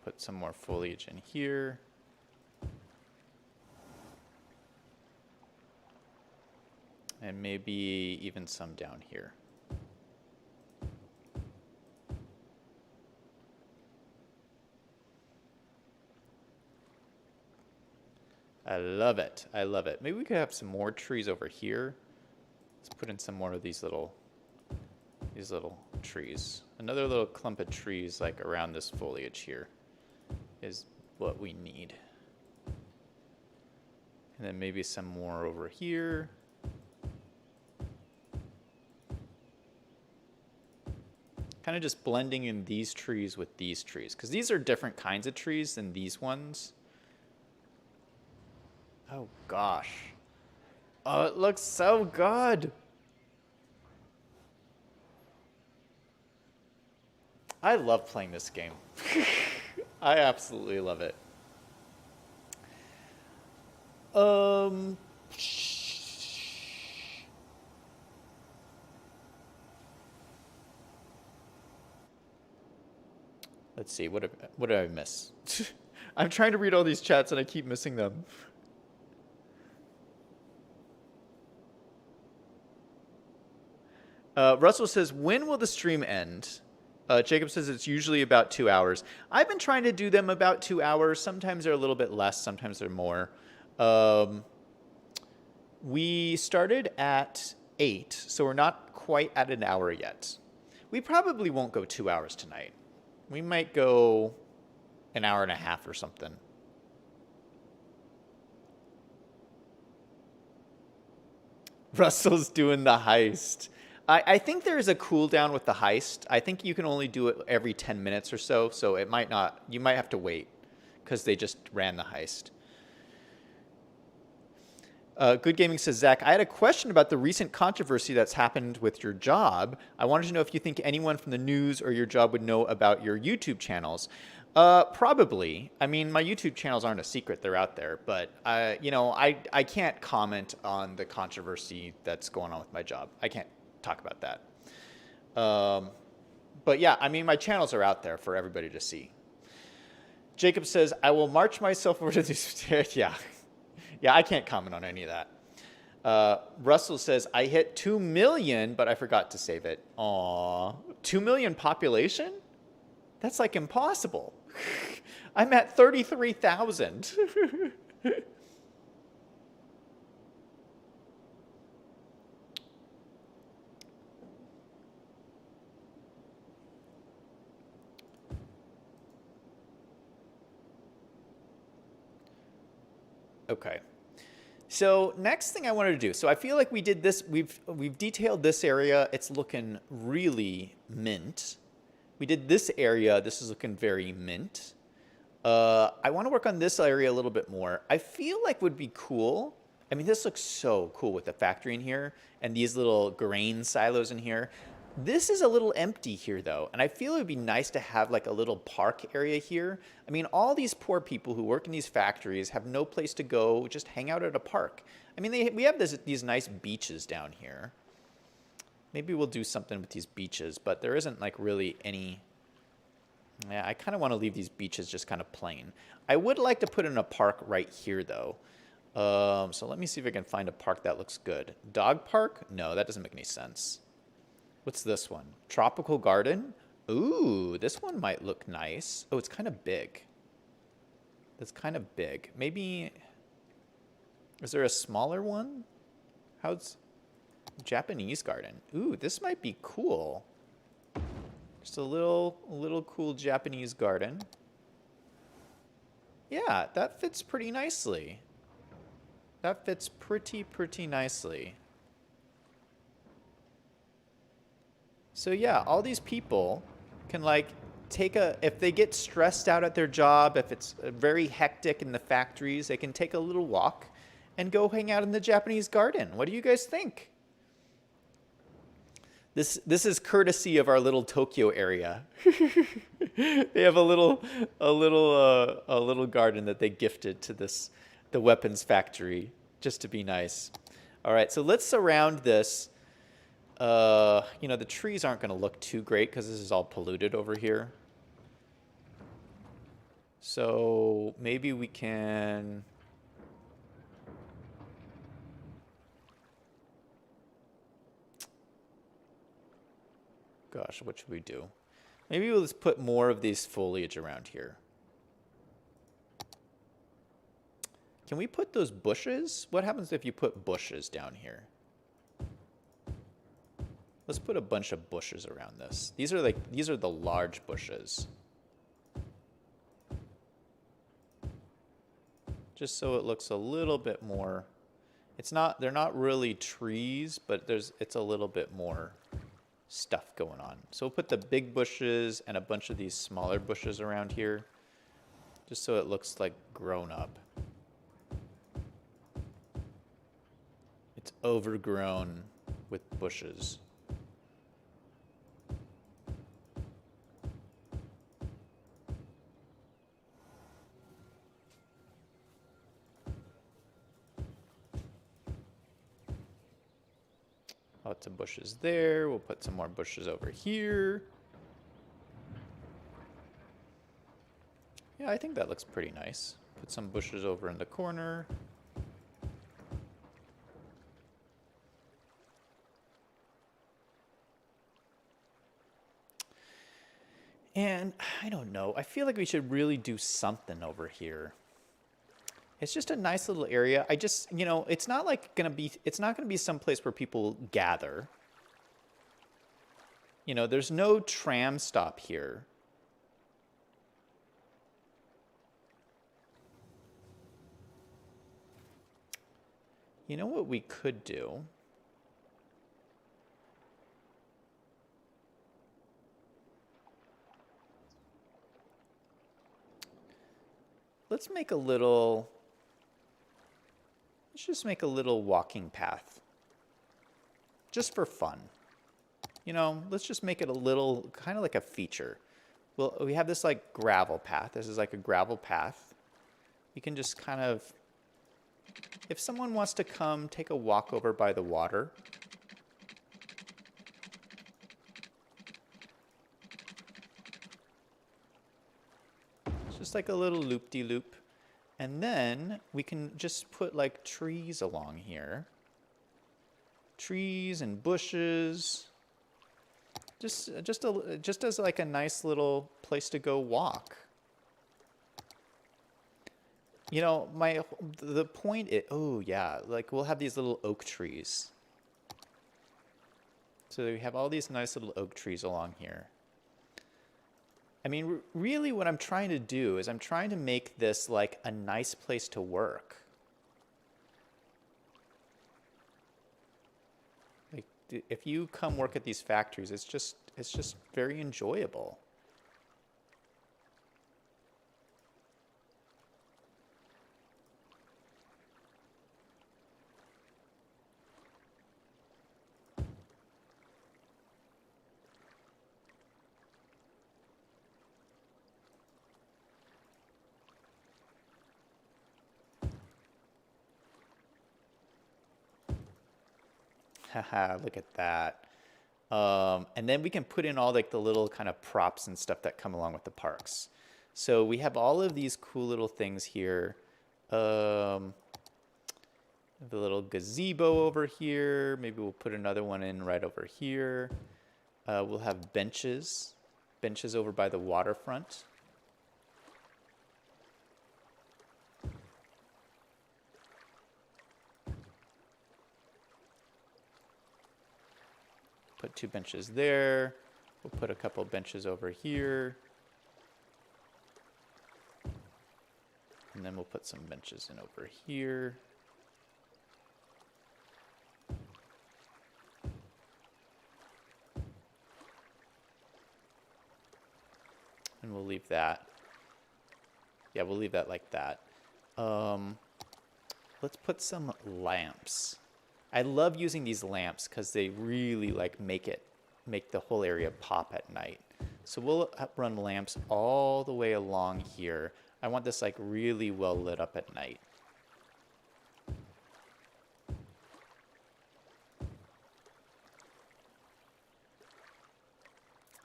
Speaker 1: Put some more foliage in here. And maybe even some down here. I love it. I love it. Maybe we could have some more trees over here. Let's put in some more of these little trees. Another little clump of trees like around this foliage here is what we need. And then maybe some more over here. Kind of just blending in these trees with these trees, because these are different kinds of trees than these ones. Oh gosh. Oh, it looks so good. I love playing this game. I absolutely love it. Let's see, what did I miss? I'm trying to read all these chats and I keep missing them. Russell says, when will the stream end? Jacob says it's usually about 2 hours. I've been trying to do them about 2 hours. Sometimes they're a little bit less, sometimes they're more. We started at 8, so we're not quite at an hour yet. We probably won't go 2 hours tonight. We might go an hour and a half or something. Russell's doing the heist. I think there is a cooldown with the heist. I think you can only do it every 10 minutes or so, so it might not, you might have to wait because they just ran the heist. Good Gaming says, Zach, I had a question about the recent controversy that's happened with your job. I wanted to know if you think anyone from the news or your job would know about your YouTube channels. Probably. I mean, my YouTube channels aren't a secret. They're out there. But, you know, I can't comment on the controversy that's going on with my job. I can't talk about that. But, yeah, I mean, my channels are out there for everybody to see. Jacob says, I will march myself over to these. Yeah. Yeah, I can't comment on any of that. Russell says, I hit 2 million, but I forgot to save it. Aw. 2 million population? That's like impossible. I'm at 33,000. Okay. So next thing I wanted to do, so I feel like we did this, we've detailed this area. It's looking really mint. We did this area. This is looking very mint. I want to work on this area a little bit more. I feel like would be cool. I mean, this looks so cool with the factory in here and these little grain silos in here. This is a little empty here, though, and I feel it would be nice to have like a little park area here. I mean, all these poor people who work in these factories have no place to go, just hang out at a park. I mean, we have these nice beaches down here. Maybe we'll do something with these beaches, but there isn't like really any. Yeah, I kind of want to leave these beaches just kind of plain. I would like to put in a park right here, though. So let me see if I can find a park that looks good. Dog park? No, that doesn't make any sense. What's this one? Tropical garden? Ooh, this one might look nice. Oh, it's kind of big. That's kind of big. Maybe, is there a smaller one? How's Japanese garden? Ooh, this might be cool. Just a little cool Japanese garden. Yeah, that fits pretty nicely. That fits pretty nicely. So yeah, all these people can like take if they get stressed out at their job, if it's very hectic in the factories, they can take a little walk and go hang out in the Japanese garden. What do you guys think? This is courtesy of our little Tokyo area. They have a little garden that they gifted to the weapons factory just to be nice. All right, so let's surround this. You know, the trees aren't going to look too great because this is all polluted over here. So maybe we can. Gosh, what should we do? Maybe we'll just put more of these foliage around here. Can we put those bushes? What happens if you put bushes down here? Let's put a bunch of bushes around this. These are the large bushes. Just so it looks a little bit more. They're not really trees, but it's a little bit more stuff going on. So we'll put the big bushes and a bunch of these smaller bushes around here, just so it looks like grown up. It's overgrown with bushes. Lots of bushes there. We'll put some more bushes over here. Yeah, I think that looks pretty nice. Put some bushes over in the corner. And I don't know. I feel like we should really do something over here. It's just a nice little area. I just, it's not like it's not going to be some place where people gather. There's no tram stop here. You know what we could do? Let's just make a little walking path. Just for fun. Let's just make it a little, kind of like a feature. Well, we have this like gravel path. This is like a gravel path. You can just kind of, if someone wants to come take a walk over by the water, it's just like a little loop-de-loop. And then we can just put like trees along here. Trees and bushes. Just as like a nice little place to go walk. The point is, oh yeah, like we'll have these little oak trees. So we have all these nice little oak trees along here. I mean, really what I'm trying to do is I'm trying to make this like a nice place to work. Like if you come work at these factories, it's just very enjoyable. Haha, look at that. And then we can put in all like the little kind of props and stuff that come along with the parks. So we have all of these cool little things here. The little gazebo over here. Maybe we'll put another one in right over here. We'll have benches over by the waterfront. Put 2 benches there. We'll put a couple benches over here. And then we'll put some benches in over here. And we'll leave that. Yeah, we'll leave that like that. Let's put some lamps. I love using these lamps because they really like make the whole area pop at night. So we'll run lamps all the way along here. I want this like really well lit up at night.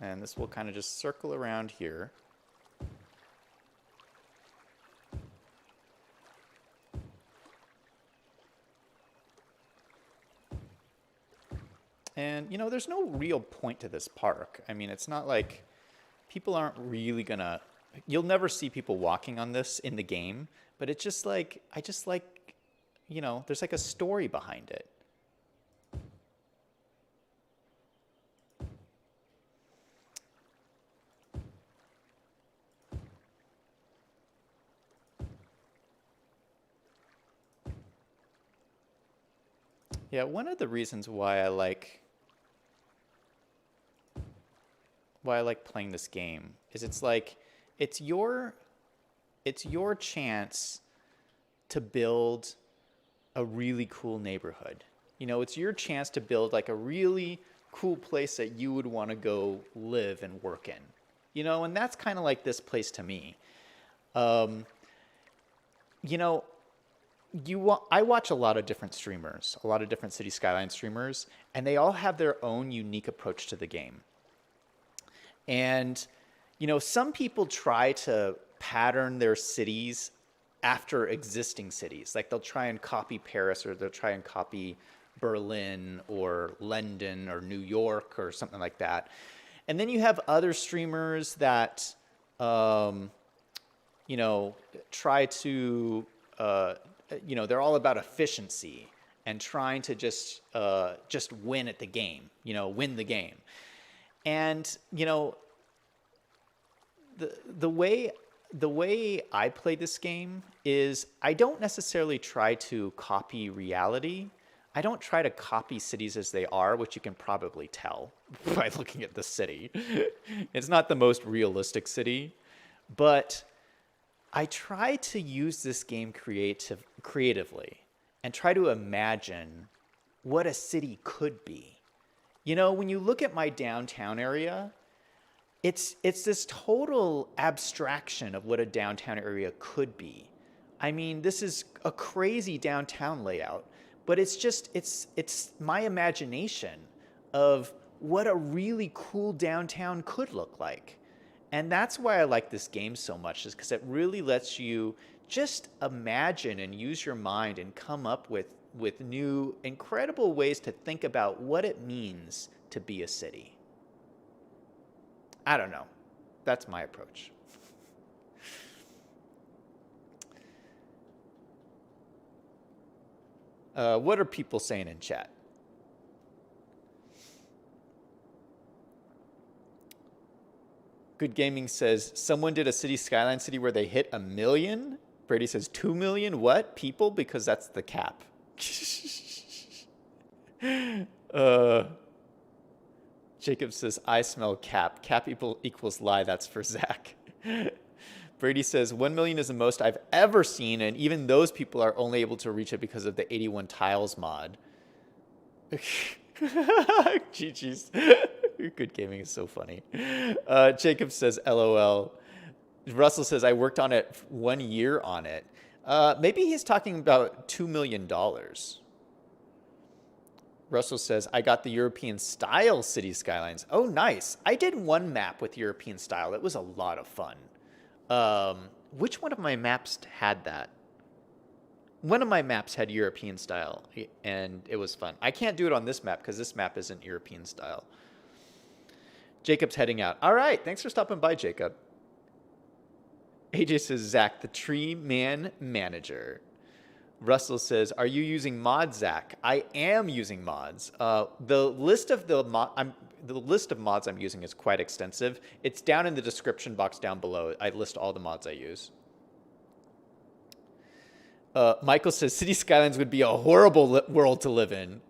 Speaker 1: And this will kind of just circle around here. And, there's no real point to this park. I mean, it's not like people aren't really gonna, you'll never see people walking on this in the game, but it's just like, there's like a story behind it. Yeah, one of the reasons why I like playing this game is it's your chance to build a really cool neighborhood. It's your chance to build like a really cool place that you would want to go live and work in. And that's kind of like this place to me. I watch a lot of different streamers, a lot of different City Skylines streamers, and they all have their own unique approach to the game. And, some people try to pattern their cities after existing cities. Like they'll try and copy Paris, or they'll try and copy Berlin or London or New York or something like that. And then you have other streamers that, you know, try to, they're all about efficiency and trying to just win at the game, win the game. And, the way I play this game is I don't necessarily try to copy reality. I don't try to copy cities as they are, which you can probably tell by looking at the city. It's not the most realistic city, but I try to use this game creatively and try to imagine what a city could be. When you look at my downtown area, it's this total abstraction of what a downtown area could be. I mean, this is a crazy downtown layout, but it's my imagination of what a really cool downtown could look like. And that's why I like this game so much, is because it really lets you just imagine and use your mind and come up with new, incredible ways to think about what it means to be a city. I don't know. That's my approach. What are people saying in chat? Good Gaming says, someone did a city Skyline city where they hit 1 million. Brady says 2 million. What? People? Because that's the cap. Jacob says, I smell cap. Cap equals lie. That's for Zach. Brady says, 1 million is the most I've ever seen, and even those people are only able to reach it because of the 81 tiles mod. GG's. Good Gaming is so funny. Jacob says, LOL. Russell says, I worked on it 1 year on it. Maybe he's talking about $2 million. Russell says, I got the European style city skylines. Oh, nice. I did one map with European style. It was a lot of fun. Which one of my maps had that? One of my maps had European style, and it was fun. I can't do it on this map because this map isn't European style. Jacob's heading out. All right. Thanks for stopping by, Jacob. AJ says, Zach, the tree man manager. Russell says, are you using mods, Zach? I am using mods. The list of mods I'm using is quite extensive. It's down in the description box down below. I list all the mods I use. Michael says, City Skylines would be a horrible world to live in.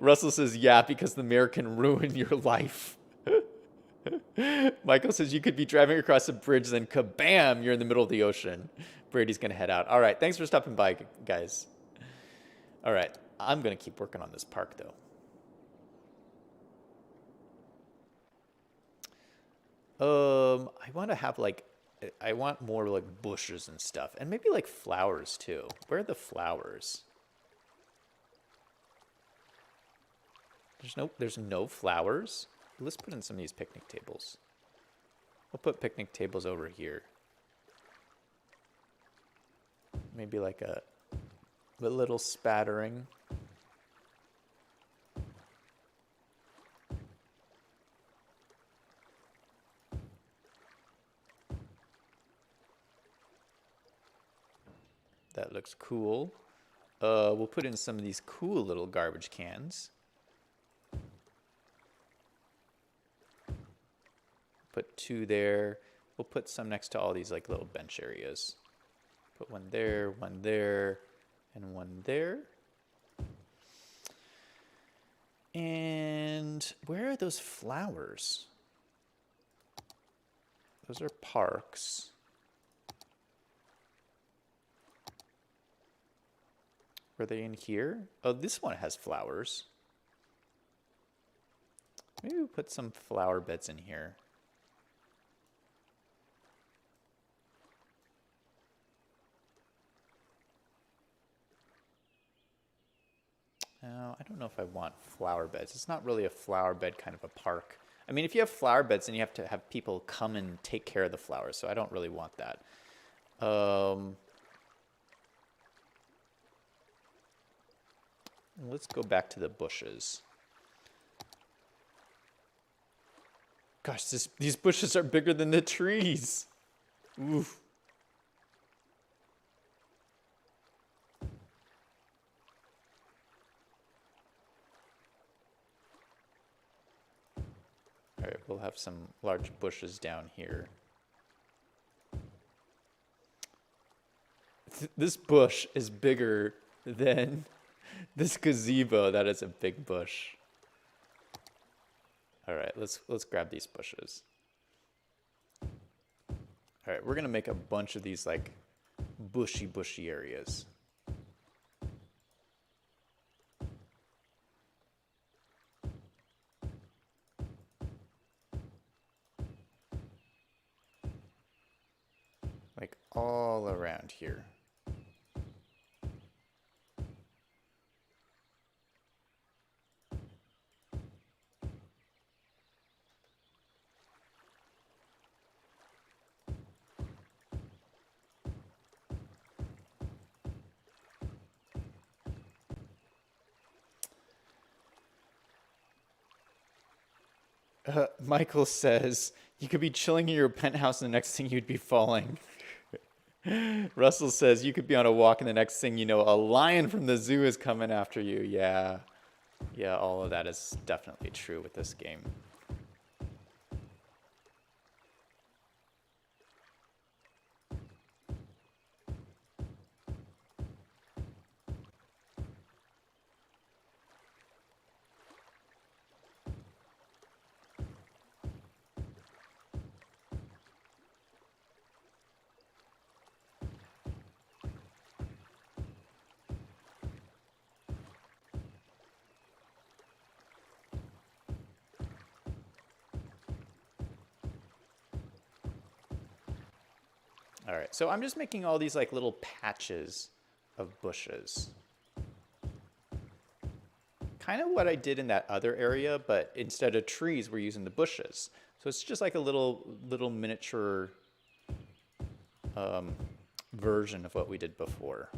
Speaker 1: Russell says, yeah, because the mayor can ruin your life. Michael says, you could be driving across a bridge, then kabam, you're in the middle of the ocean. Brady's going to head out. All right, thanks for stopping by, guys. All right, I'm going to keep working on this park, though. I want to have, I want more, bushes and stuff. And maybe, flowers, too. Where are the flowers? There's no flowers? Let's put in some of these picnic tables. We'll put picnic tables over here. Maybe a little spattering. That looks cool. We'll put in some of these cool little garbage cans. Put 2 there. We'll put some next to all these little bench areas. Put 1 there, and 1 there. And where are those flowers? Those are parks. Were they in here? Oh, this one has flowers. Maybe we'll put some flower beds in here. Now, I don't know if I want flower beds. It's not really a flower bed kind of a park. I mean, if you have flower beds, then you have to have people come and take care of the flowers, so I don't really want that. Let's go back to the bushes. Gosh, these bushes are bigger than the trees. Oof. All right, we'll have some large bushes down here. This bush is bigger than this gazebo. That is a big bush. All right, let's grab these bushes. All right, we're gonna make a bunch of these like bushy areas. Like all around here. Michael says, you could be chilling in your penthouse and the next thing you'd be falling. Russell says, you could be on a walk and the next thing you know, a lion from the zoo is coming after you. Yeah. Yeah, all of that is definitely true with this game. All right, so I'm just making all these like little patches of bushes. Kind of what I did in that other area, but instead of trees, we're using the bushes. So it's just like a little miniature version of what we did before.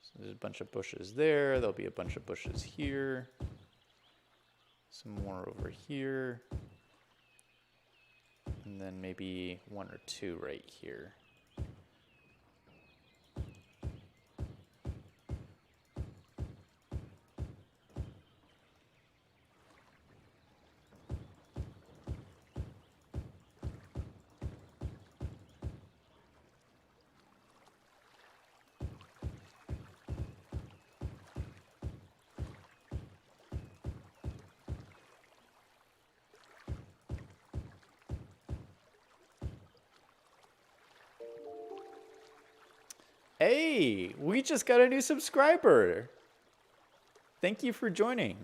Speaker 1: So there's a bunch of bushes there. There'll be a bunch of bushes here. Some more over here. And then maybe one or two right here. Hey, we just got a new subscriber. Thank you for joining.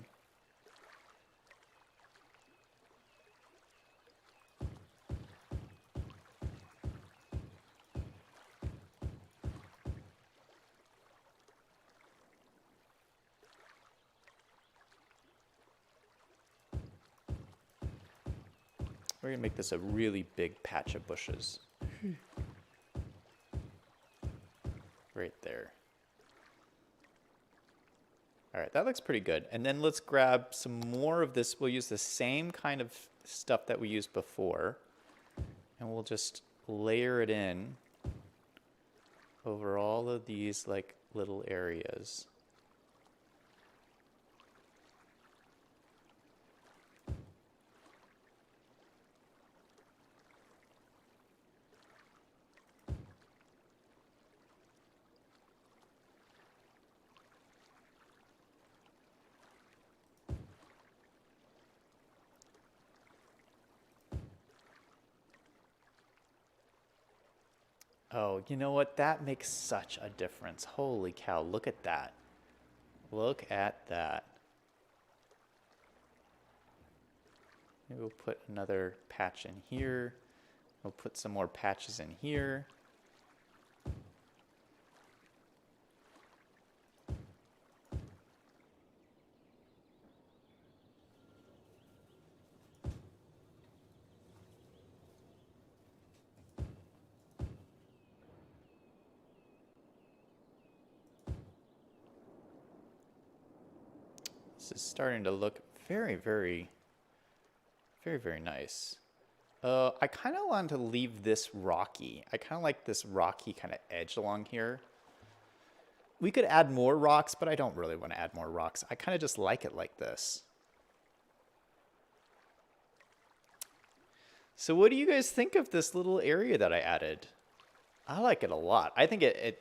Speaker 1: We're gonna make this a really big patch of bushes. Right there. All right, that looks pretty good. And then let's grab some more of this. We'll use the same kind of stuff that we used before, and we'll just layer it in over all of these like little areas. Oh, you know what? That makes such a difference. Holy cow, look at that. Look at that. Maybe we'll put another patch in here. We'll put some more patches in here. This is starting to look Very, very, very, very nice. I kind of want to leave this rocky. I kind of like this rocky kind of edge along here. We could add more rocks, but I don't really want to add more rocks. I kind of just like it like this. So what do you guys think of this little area that I added? I like it a lot. I think I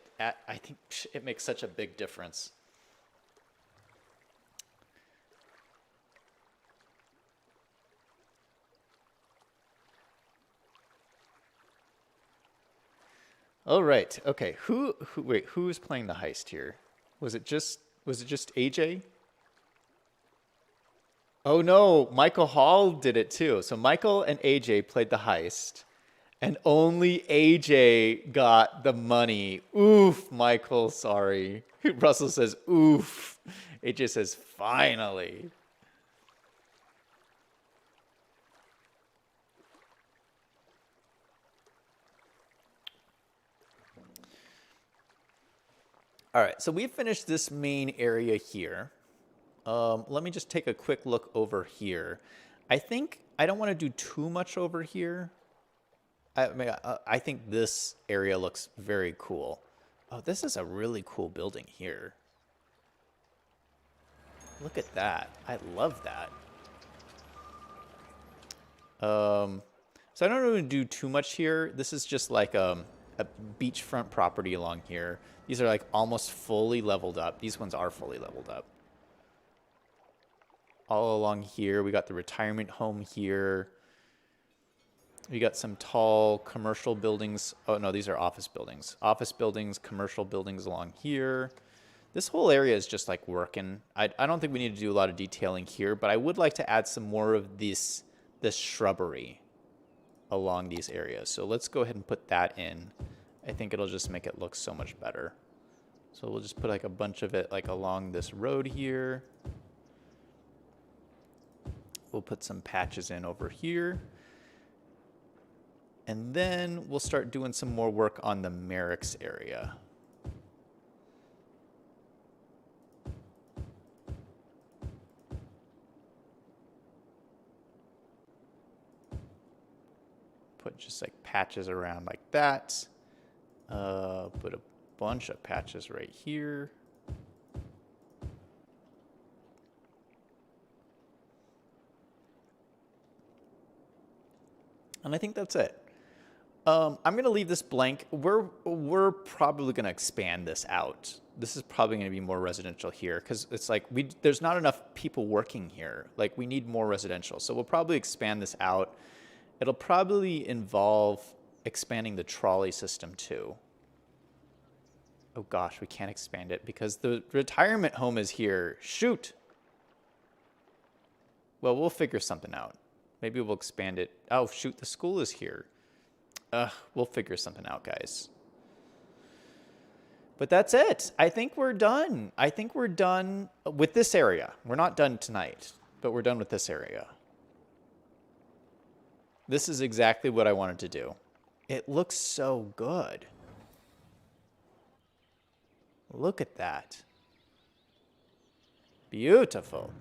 Speaker 1: think it makes such a big difference. All right. Okay. Wait, who was playing the heist here? Was it just AJ? Oh no, Michael Hall did it too. So Michael and AJ played the heist, and only AJ got the money. Oof, Michael, sorry. Russell says, oof. AJ says, finally. All right, so we've finished this main area here. Let me just take a quick look over here. I think I don't want to do too much over here. I think this area looks very cool. Oh, this is a really cool building here. Look at that. I love that. So I don't really do too much here. This is just like a beachfront property along here. These are like almost fully leveled up. These ones are fully leveled up. All along here, we got the retirement home here. We got some tall commercial buildings. Oh, no, these are office buildings. Office buildings, commercial buildings along here. This whole area is just like working. I don't think we need to do a lot of detailing here, but I would like to add some more of this shrubbery along these areas. So let's go ahead and put that in. I think it'll just make it look so much better. So we'll just put like a bunch of it like along this road here. We'll put some patches in over here. And then we'll start doing some more work on the Merrick's area. Put just like patches around like that. Put a bunch of patches right here. And I think that's it. I'm going to leave this blank. We're probably going to expand this out. This is probably going to be more residential here because it's like there's not enough people working here. Like we need more residential. So we'll probably expand this out. It'll probably involve expanding the trolley system too. Oh gosh, we can't expand it because the retirement home is here. Shoot. Well, we'll figure something out. Maybe we'll expand it. Oh shoot, the school is here. We'll figure something out, guys. But that's it. I think we're done. I think we're done with this area. We're not done tonight, but we're done with this area. This is exactly what I wanted to do. It looks so good. Look at that. Beautiful.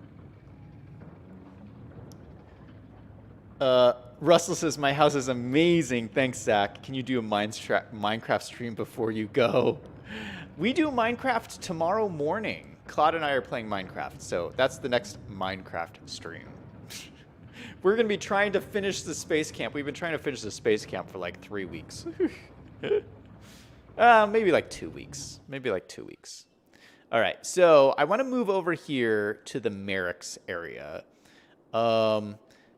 Speaker 1: Russell says, my house is amazing. Thanks, Zach. Can you do a Minecraft stream before you go? We do Minecraft tomorrow morning. Claude and I are playing Minecraft, so that's the next Minecraft stream. We're going to be trying to finish the space camp. We've been trying to finish the space camp for like 3 weeks. Maybe like 2 weeks. Maybe like 2 weeks. All right, so I want to move over here to the Merrick's area.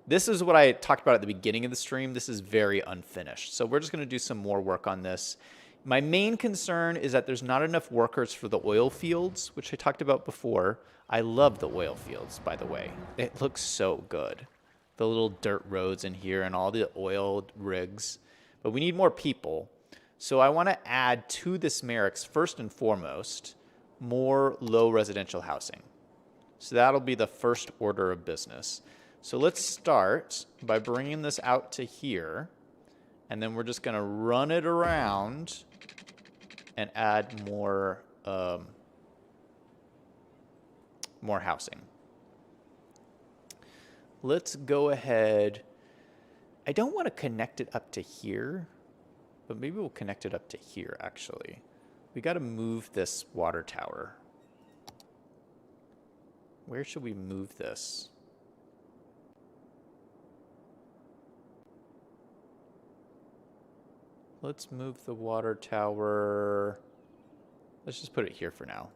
Speaker 1: This is what I talked about at the beginning of the stream. This is very unfinished. So we're just going to do some more work on this. My main concern is that there's not enough workers for the oil fields, which I talked about before. I love the oil fields, by the way. It looks so good. The little dirt roads in here and all the oil rigs. But we need more people. So I want to add to this Merrick's, first and foremost, more low residential housing. So that'll be the first order of business. So let's start by bringing this out to here, and then we're just going to run it around and add more housing. Let's go ahead. I don't want to connect it up to here, but maybe we'll connect it up to here, actually. We got to move this water tower. Where should we move this? Let's move the water tower. Let's just put it here for now.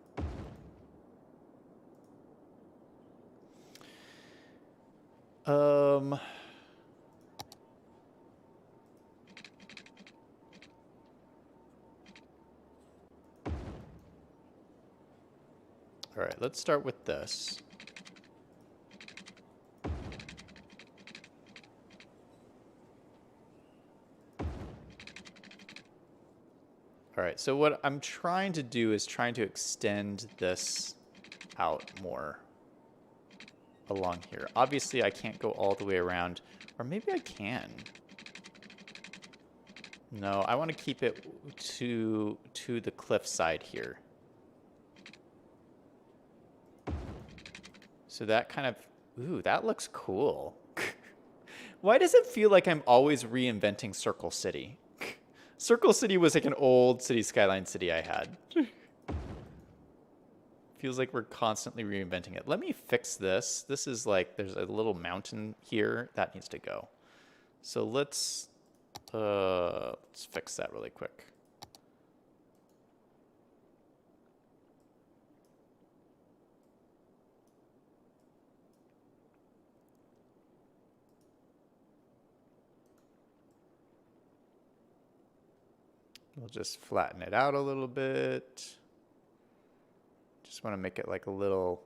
Speaker 1: All right, let's start with this. All right, so what I'm trying to do is trying to extend this out more along here. Obviously, I can't go all the way around, or maybe I can. No, I want to keep it to the cliff side here. So that kind of, ooh, that looks cool. Why does it feel like I'm always reinventing Circle City? Circle City was like an old city skyline city I had. Feels like we're constantly reinventing it. Let me fix this. This is like, there's a little mountain here. That needs to go. So let's fix that really quick. We'll just flatten it out a little bit. Just want to make it like a little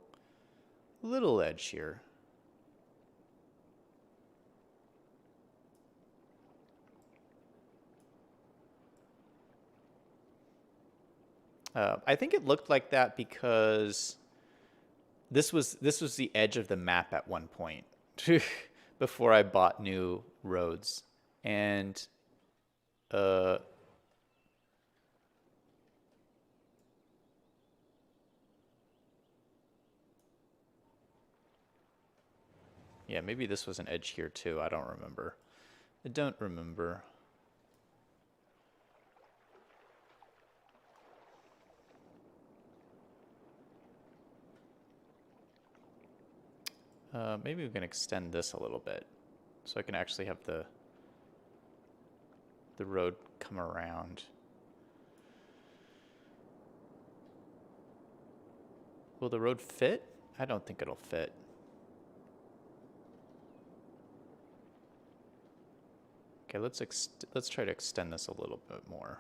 Speaker 1: edge here. I think it looked like that because this was the edge of the map at one point before I bought new roads. And yeah, maybe this was an edge here too. I don't remember. I don't remember. Maybe we can extend this a little bit so I can actually have the road come around. Will the road fit? I don't think it'll fit. Okay, let's try to extend this a little bit more.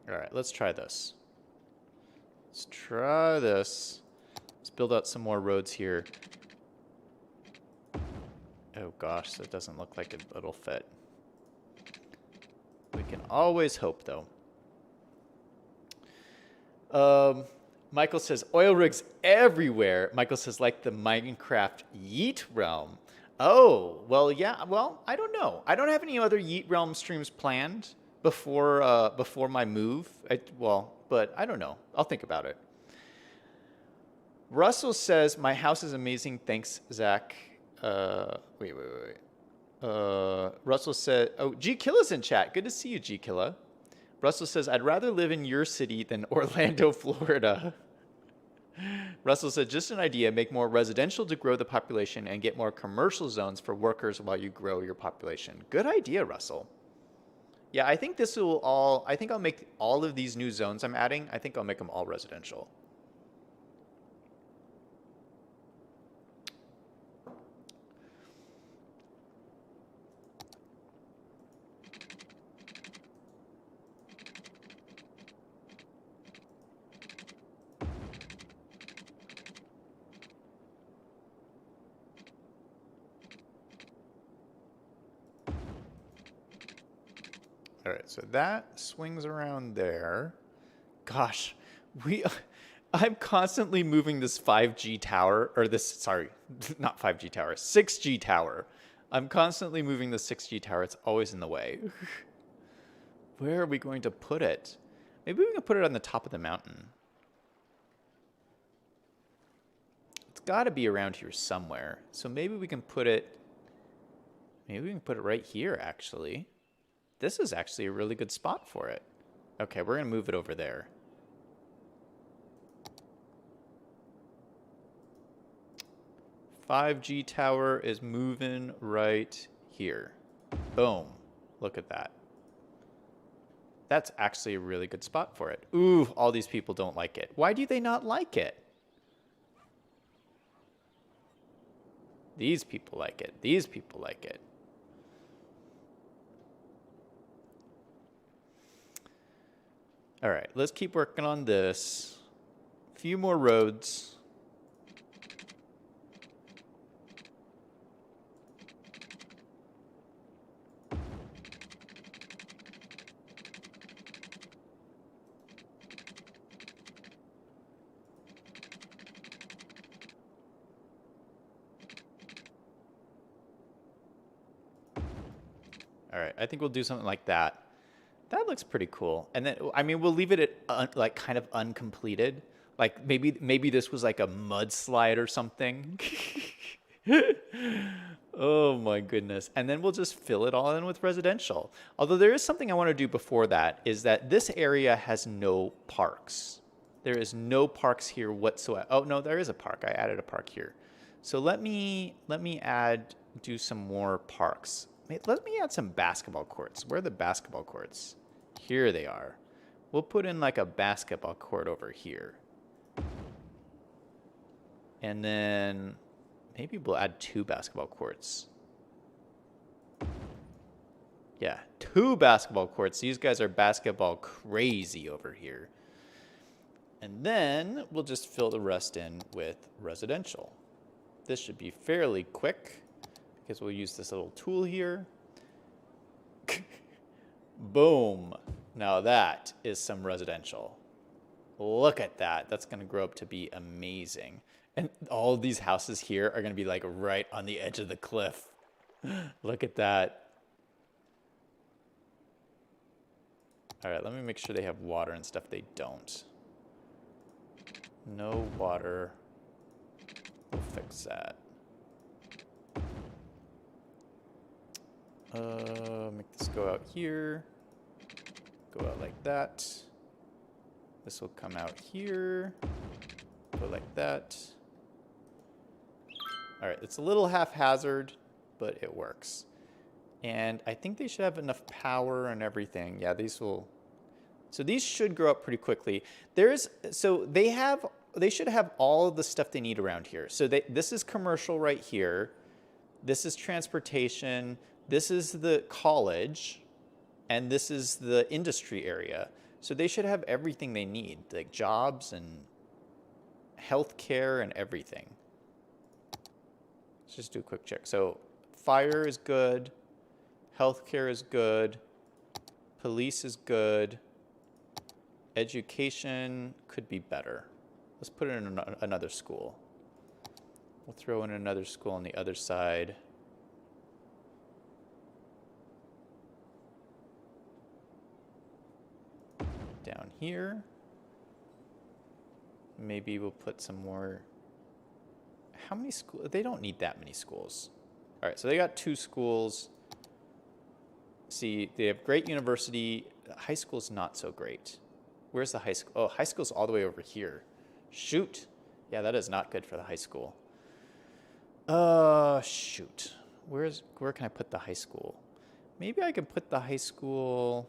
Speaker 1: All right, let's try this. Let's try this. Let's build out some more roads here. Oh gosh, that doesn't look like it'll fit. We can always hope, though. Michael says, oil rigs everywhere. Michael says, like the Minecraft Yeet Realm. Oh, well, yeah. Well, I don't know. I don't have any other Yeet Realm streams planned before my move. But I don't know. I'll think about it. Russell says, my house is amazing. Thanks, Zach. Wait. Russell said, oh, G Killa's in chat. Good to see you, G Killa. Russell says, I'd rather live in your city than Orlando, Florida. Russell said, just an idea, make more residential to grow the population and get more commercial zones for workers while you grow your population. Good idea, Russell. Yeah, I think I'll make all of these new zones I'm adding, I think I'll make them all residential. All right, so that swings around there. Gosh, I'm constantly moving this 5G tower, or this, sorry, not 5G tower, 6G tower. I'm constantly moving the 6G tower. It's always in the way. Where are we going to put it? Maybe we can put it on the top of the mountain. It's got to be around here somewhere. So maybe we can put it... Maybe we can put it right here, actually. This is actually a really good spot for it. Okay, we're going to move it over there. "5G tower is moving right here." Boom. Look at that. That's actually a really good spot for it. Ooh, all these people don't like it. Why do they not like it? These people like it. These people like it. All right, let's keep working on this. A few more roads. All right, I think we'll do something like that. That looks pretty cool. And then, I mean, we'll leave it at like kind of uncompleted. Like maybe this was like a mudslide or something. Oh my goodness. And then we'll just fill it all in with residential. Although there is something I want to do before that, is that this area has no parks. There is no parks here whatsoever. Oh no, there is a park. I added a park here. So let me do some more parks. Let me add some basketball courts. Where are the basketball courts? Here they are. We'll put in like a basketball court over here. And then maybe we'll add 2 basketball courts. Yeah, 2 basketball courts. These guys are basketball crazy over here. And then we'll just fill the rest in with residential. This should be fairly quick because we'll use this little tool here. Boom. Now that is some residential. Look at that. That's going to grow up to be amazing. And all of these houses here are going to be like right on the edge of the cliff. Look at that. All right, let me make sure they have water and stuff. They don't. No water. We'll fix that. Make this go out here. Go out like that. This will come out here. Go like that. All right, it's a little haphazard, but it works. And I think they should have enough power and everything. Yeah, these will. So these should grow up pretty quickly. They should have all of the stuff they need around here. So this is commercial right here. This is transportation. This is the college. And this is the industry area. So they should have everything they need, like jobs and healthcare and everything. Let's just do a quick check. So fire is good. Healthcare is good. Police is good. Education could be better. Let's put it in another school. We'll throw in another school on the other side. Down here. Maybe we'll put some more. How many schools? They don't need that many schools. All right, so they got 2 schools. See, they have great university. High school's not so great. Where's the high school? Oh, high school's all the way over here. Shoot. Yeah, that is not good for the high school. Shoot. Where can I put the high school? Maybe I can put the high school.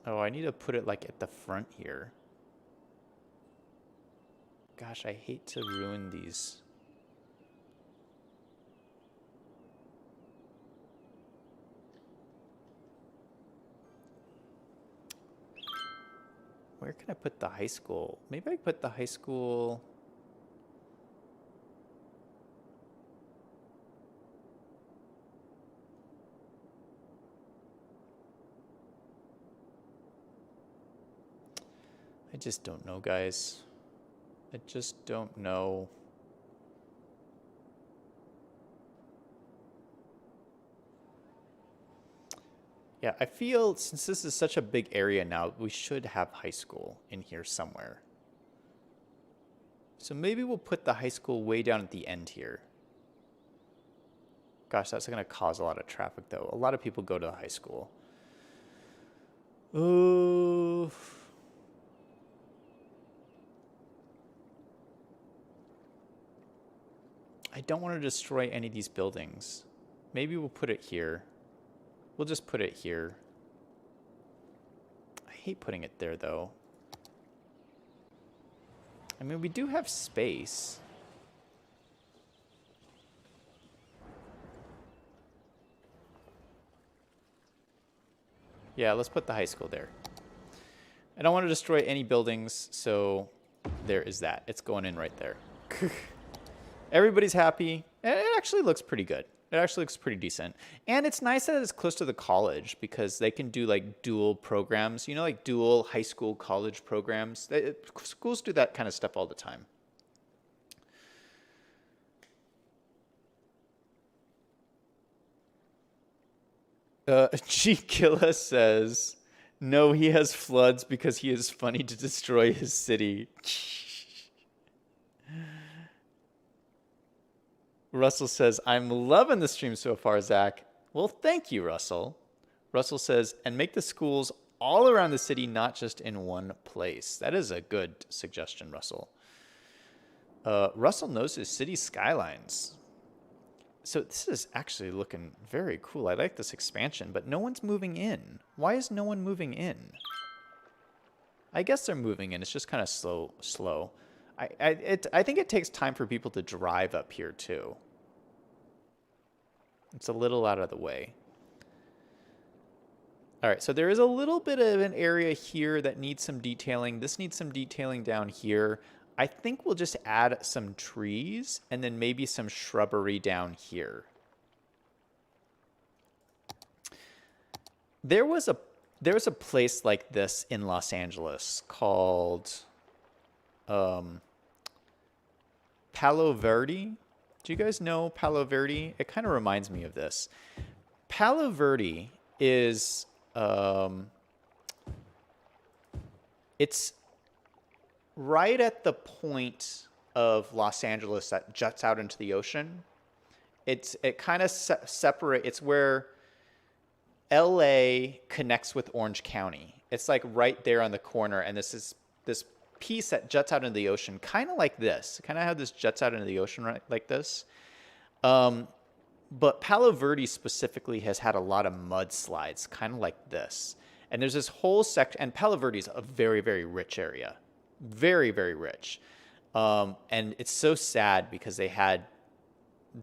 Speaker 1: Oh, I need to put it like at the front here. Gosh, I hate to ruin these. Where can I put the high school? Maybe I put the high school. I just don't know, guys. I just don't know.
Speaker 2: Yeah, I feel since this is such a big area now, we should have high school in here somewhere. So maybe we'll put the high school way down at the end here. Gosh, that's going to cause a lot of traffic, though. A lot of people go to the high school. Oh. I don't want to destroy any of these buildings. Maybe we'll put it here. We'll just put it here. I hate putting it there, though. I mean, we do have space. Yeah, let's put the high school there. I don't want to destroy any buildings, so there is that. It's going in right there. Everybody's happy. It actually looks pretty good. It actually looks pretty decent. And it's nice that it's close to the college because they can do like dual programs, you know, like dual high school college programs. Schools do that kind of stuff all the time. G. Killa says, no, he has floods because he is funny to destroy his city. Russell says, I'm loving the stream so far, Zach. Well, thank you, Russell. Russell says, and make the schools all around the city, not just in one place. That is a good suggestion, Russell. Russell knows his city skylines. So this is actually looking very cool. I like this expansion, but no one's moving in. Why is no one moving in? I guess they're moving in. It's just kind of slow. I think it takes time for people to drive up here, too. It's a little out of the way. All right, so there is a little bit of an area here that needs some detailing. This needs some detailing down here. I think we'll just add some trees and then maybe some shrubbery down here. There was a place like this in Los Angeles called Palo Verde. Do you guys know Palo Verde? It kind of reminds me of this. Palo Verde is it's right at the point of Los Angeles that juts out into the ocean. It kind of separate. It's where LA connects with Orange County. It's like right there on the corner, and this piece that juts out into the ocean, kind of like this. Kind of how this juts out into the ocean, right, like this. But Palo Verde specifically has had a lot of mudslides, kind of like this. And there's this whole section, and Palo Verde is a very, very rich area. Very, very rich. And it's so sad because they had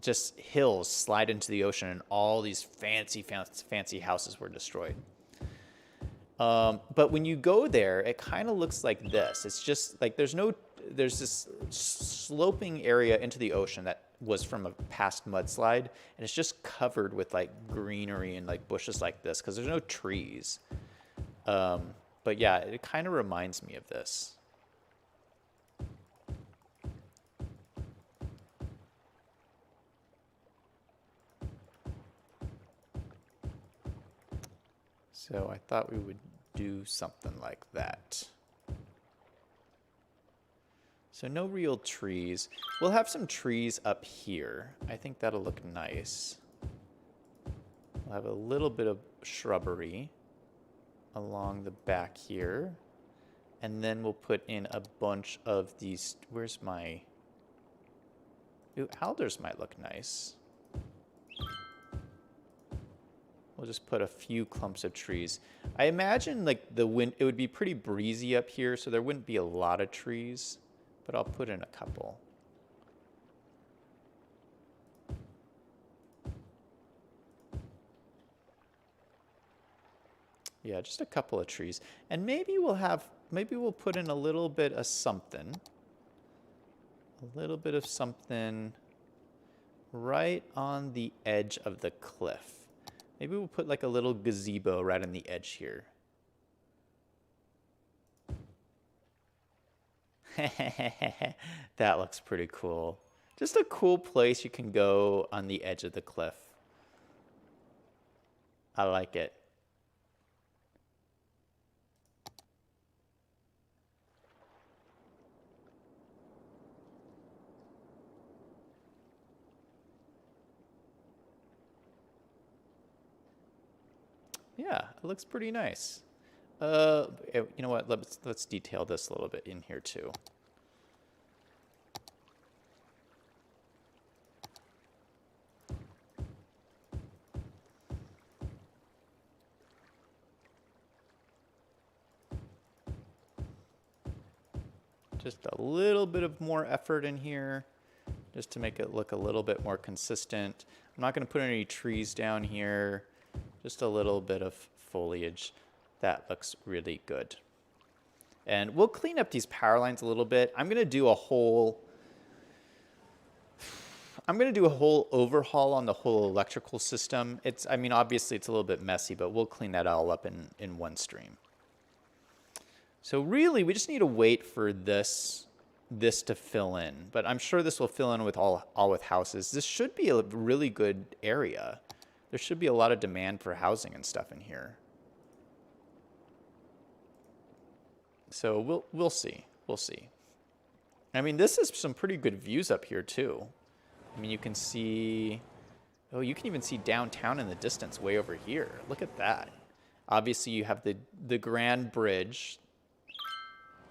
Speaker 2: just hills slide into the ocean and all these fancy houses were destroyed. But when you go there, it kind of looks like this. It's just like there's this sloping area into the ocean that was from a past mudslide, and it's just covered with like greenery and like bushes like this because there's no trees. But yeah, it kind of reminds me of this. So I thought we would do something like that. So no real trees. We'll have some trees up here. I think that'll look nice. We'll have a little bit of shrubbery along the back here. And then we'll put in a bunch of these. Where's my... Ooh, alders might look nice. We'll just put a few clumps of trees. I imagine like the wind, it would be pretty breezy up here, so there wouldn't be a lot of trees, but I'll put in a couple. Yeah, just a couple of trees. And maybe we'll put in a little bit of something. A little bit of something right on the edge of the cliff. Maybe we'll put like a little gazebo right on the edge here. That looks pretty cool. Just a cool place you can go on the edge of the cliff. I like it. Yeah, it looks pretty nice. You know what? Let's detail this a little bit in here too. Just a little bit of more effort in here, just to make it look a little bit more consistent. I'm not going to put any trees down here. Just a little bit of foliage. That looks really good. And we'll clean up these power lines a little bit. I'm going to do a whole overhaul on the whole electrical system. I mean, obviously it's a little bit messy, but we'll clean that all up in one stream. So really, we just need to wait for this to fill in. But I'm sure this will fill in with all with houses. This should be a really good area. There should be a lot of demand for housing and stuff in here. So we'll see. We'll see. I mean, this is some pretty good views up here too. I mean, you can see, oh, you can even see downtown in the distance way over here. Look at that. Obviously, you have the Grand Bridge.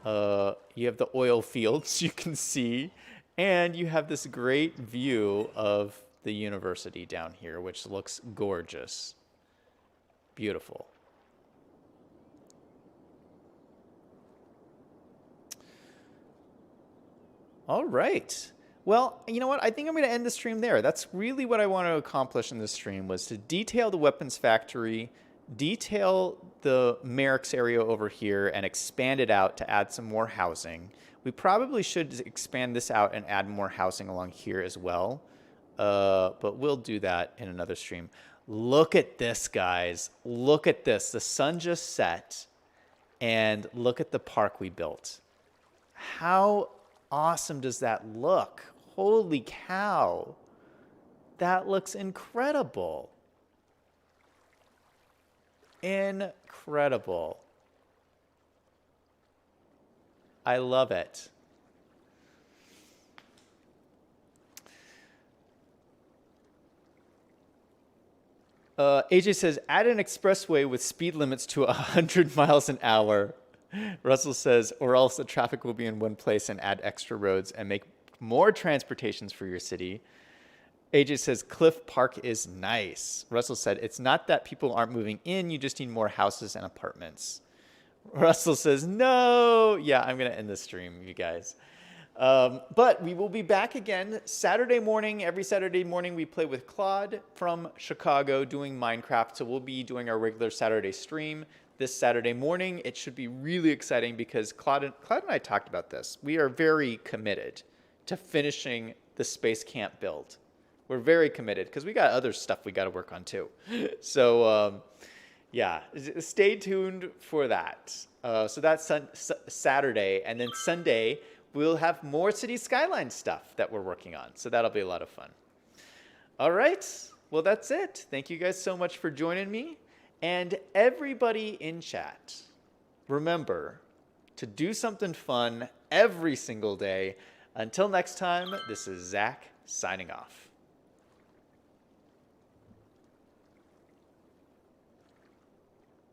Speaker 2: You have the oil fields you can see, and you have this great view of the university down here, which looks gorgeous. Beautiful. All right. Well, you know what? I think I'm going to end the stream there. That's really what I want to accomplish in this stream, was to detail the weapons factory, detail the Merrick's area over here, and expand it out to add some more housing. We probably should expand this out and add more housing along here as well. But we'll do that in another stream. Look at this, guys. Look at this. The sun just set, and look at the park we built. How awesome does that look? Holy cow. That looks incredible. Incredible. I love it. AJ says, add an expressway with speed limits to 100 miles an hour. Russell says, or else the traffic will be in one place, and add extra roads and make more transportations for your city. AJ says, Cliff Park is nice. Russell said, it's not that people aren't moving in, you just need more houses and apartments. Russell says, no. Yeah, I'm going to end the stream, you guys. But we will be back again Saturday morning. Every Saturday morning we play with Claude from Chicago doing Minecraft. So we'll be doing our regular Saturday stream this Saturday morning. It should be really exciting because Claude and I talked about this. We are very committed to finishing the Space Camp build. We're very committed because we got other stuff we got to work on too. So yeah, stay tuned for that. So that's Saturday, and then Sunday we'll have more City Skylines stuff that we're working on. So that'll be a lot of fun. All right, well that's it. Thank you guys so much for joining me, and everybody in chat, remember to do something fun every single day. Until next time, this is Zach signing off.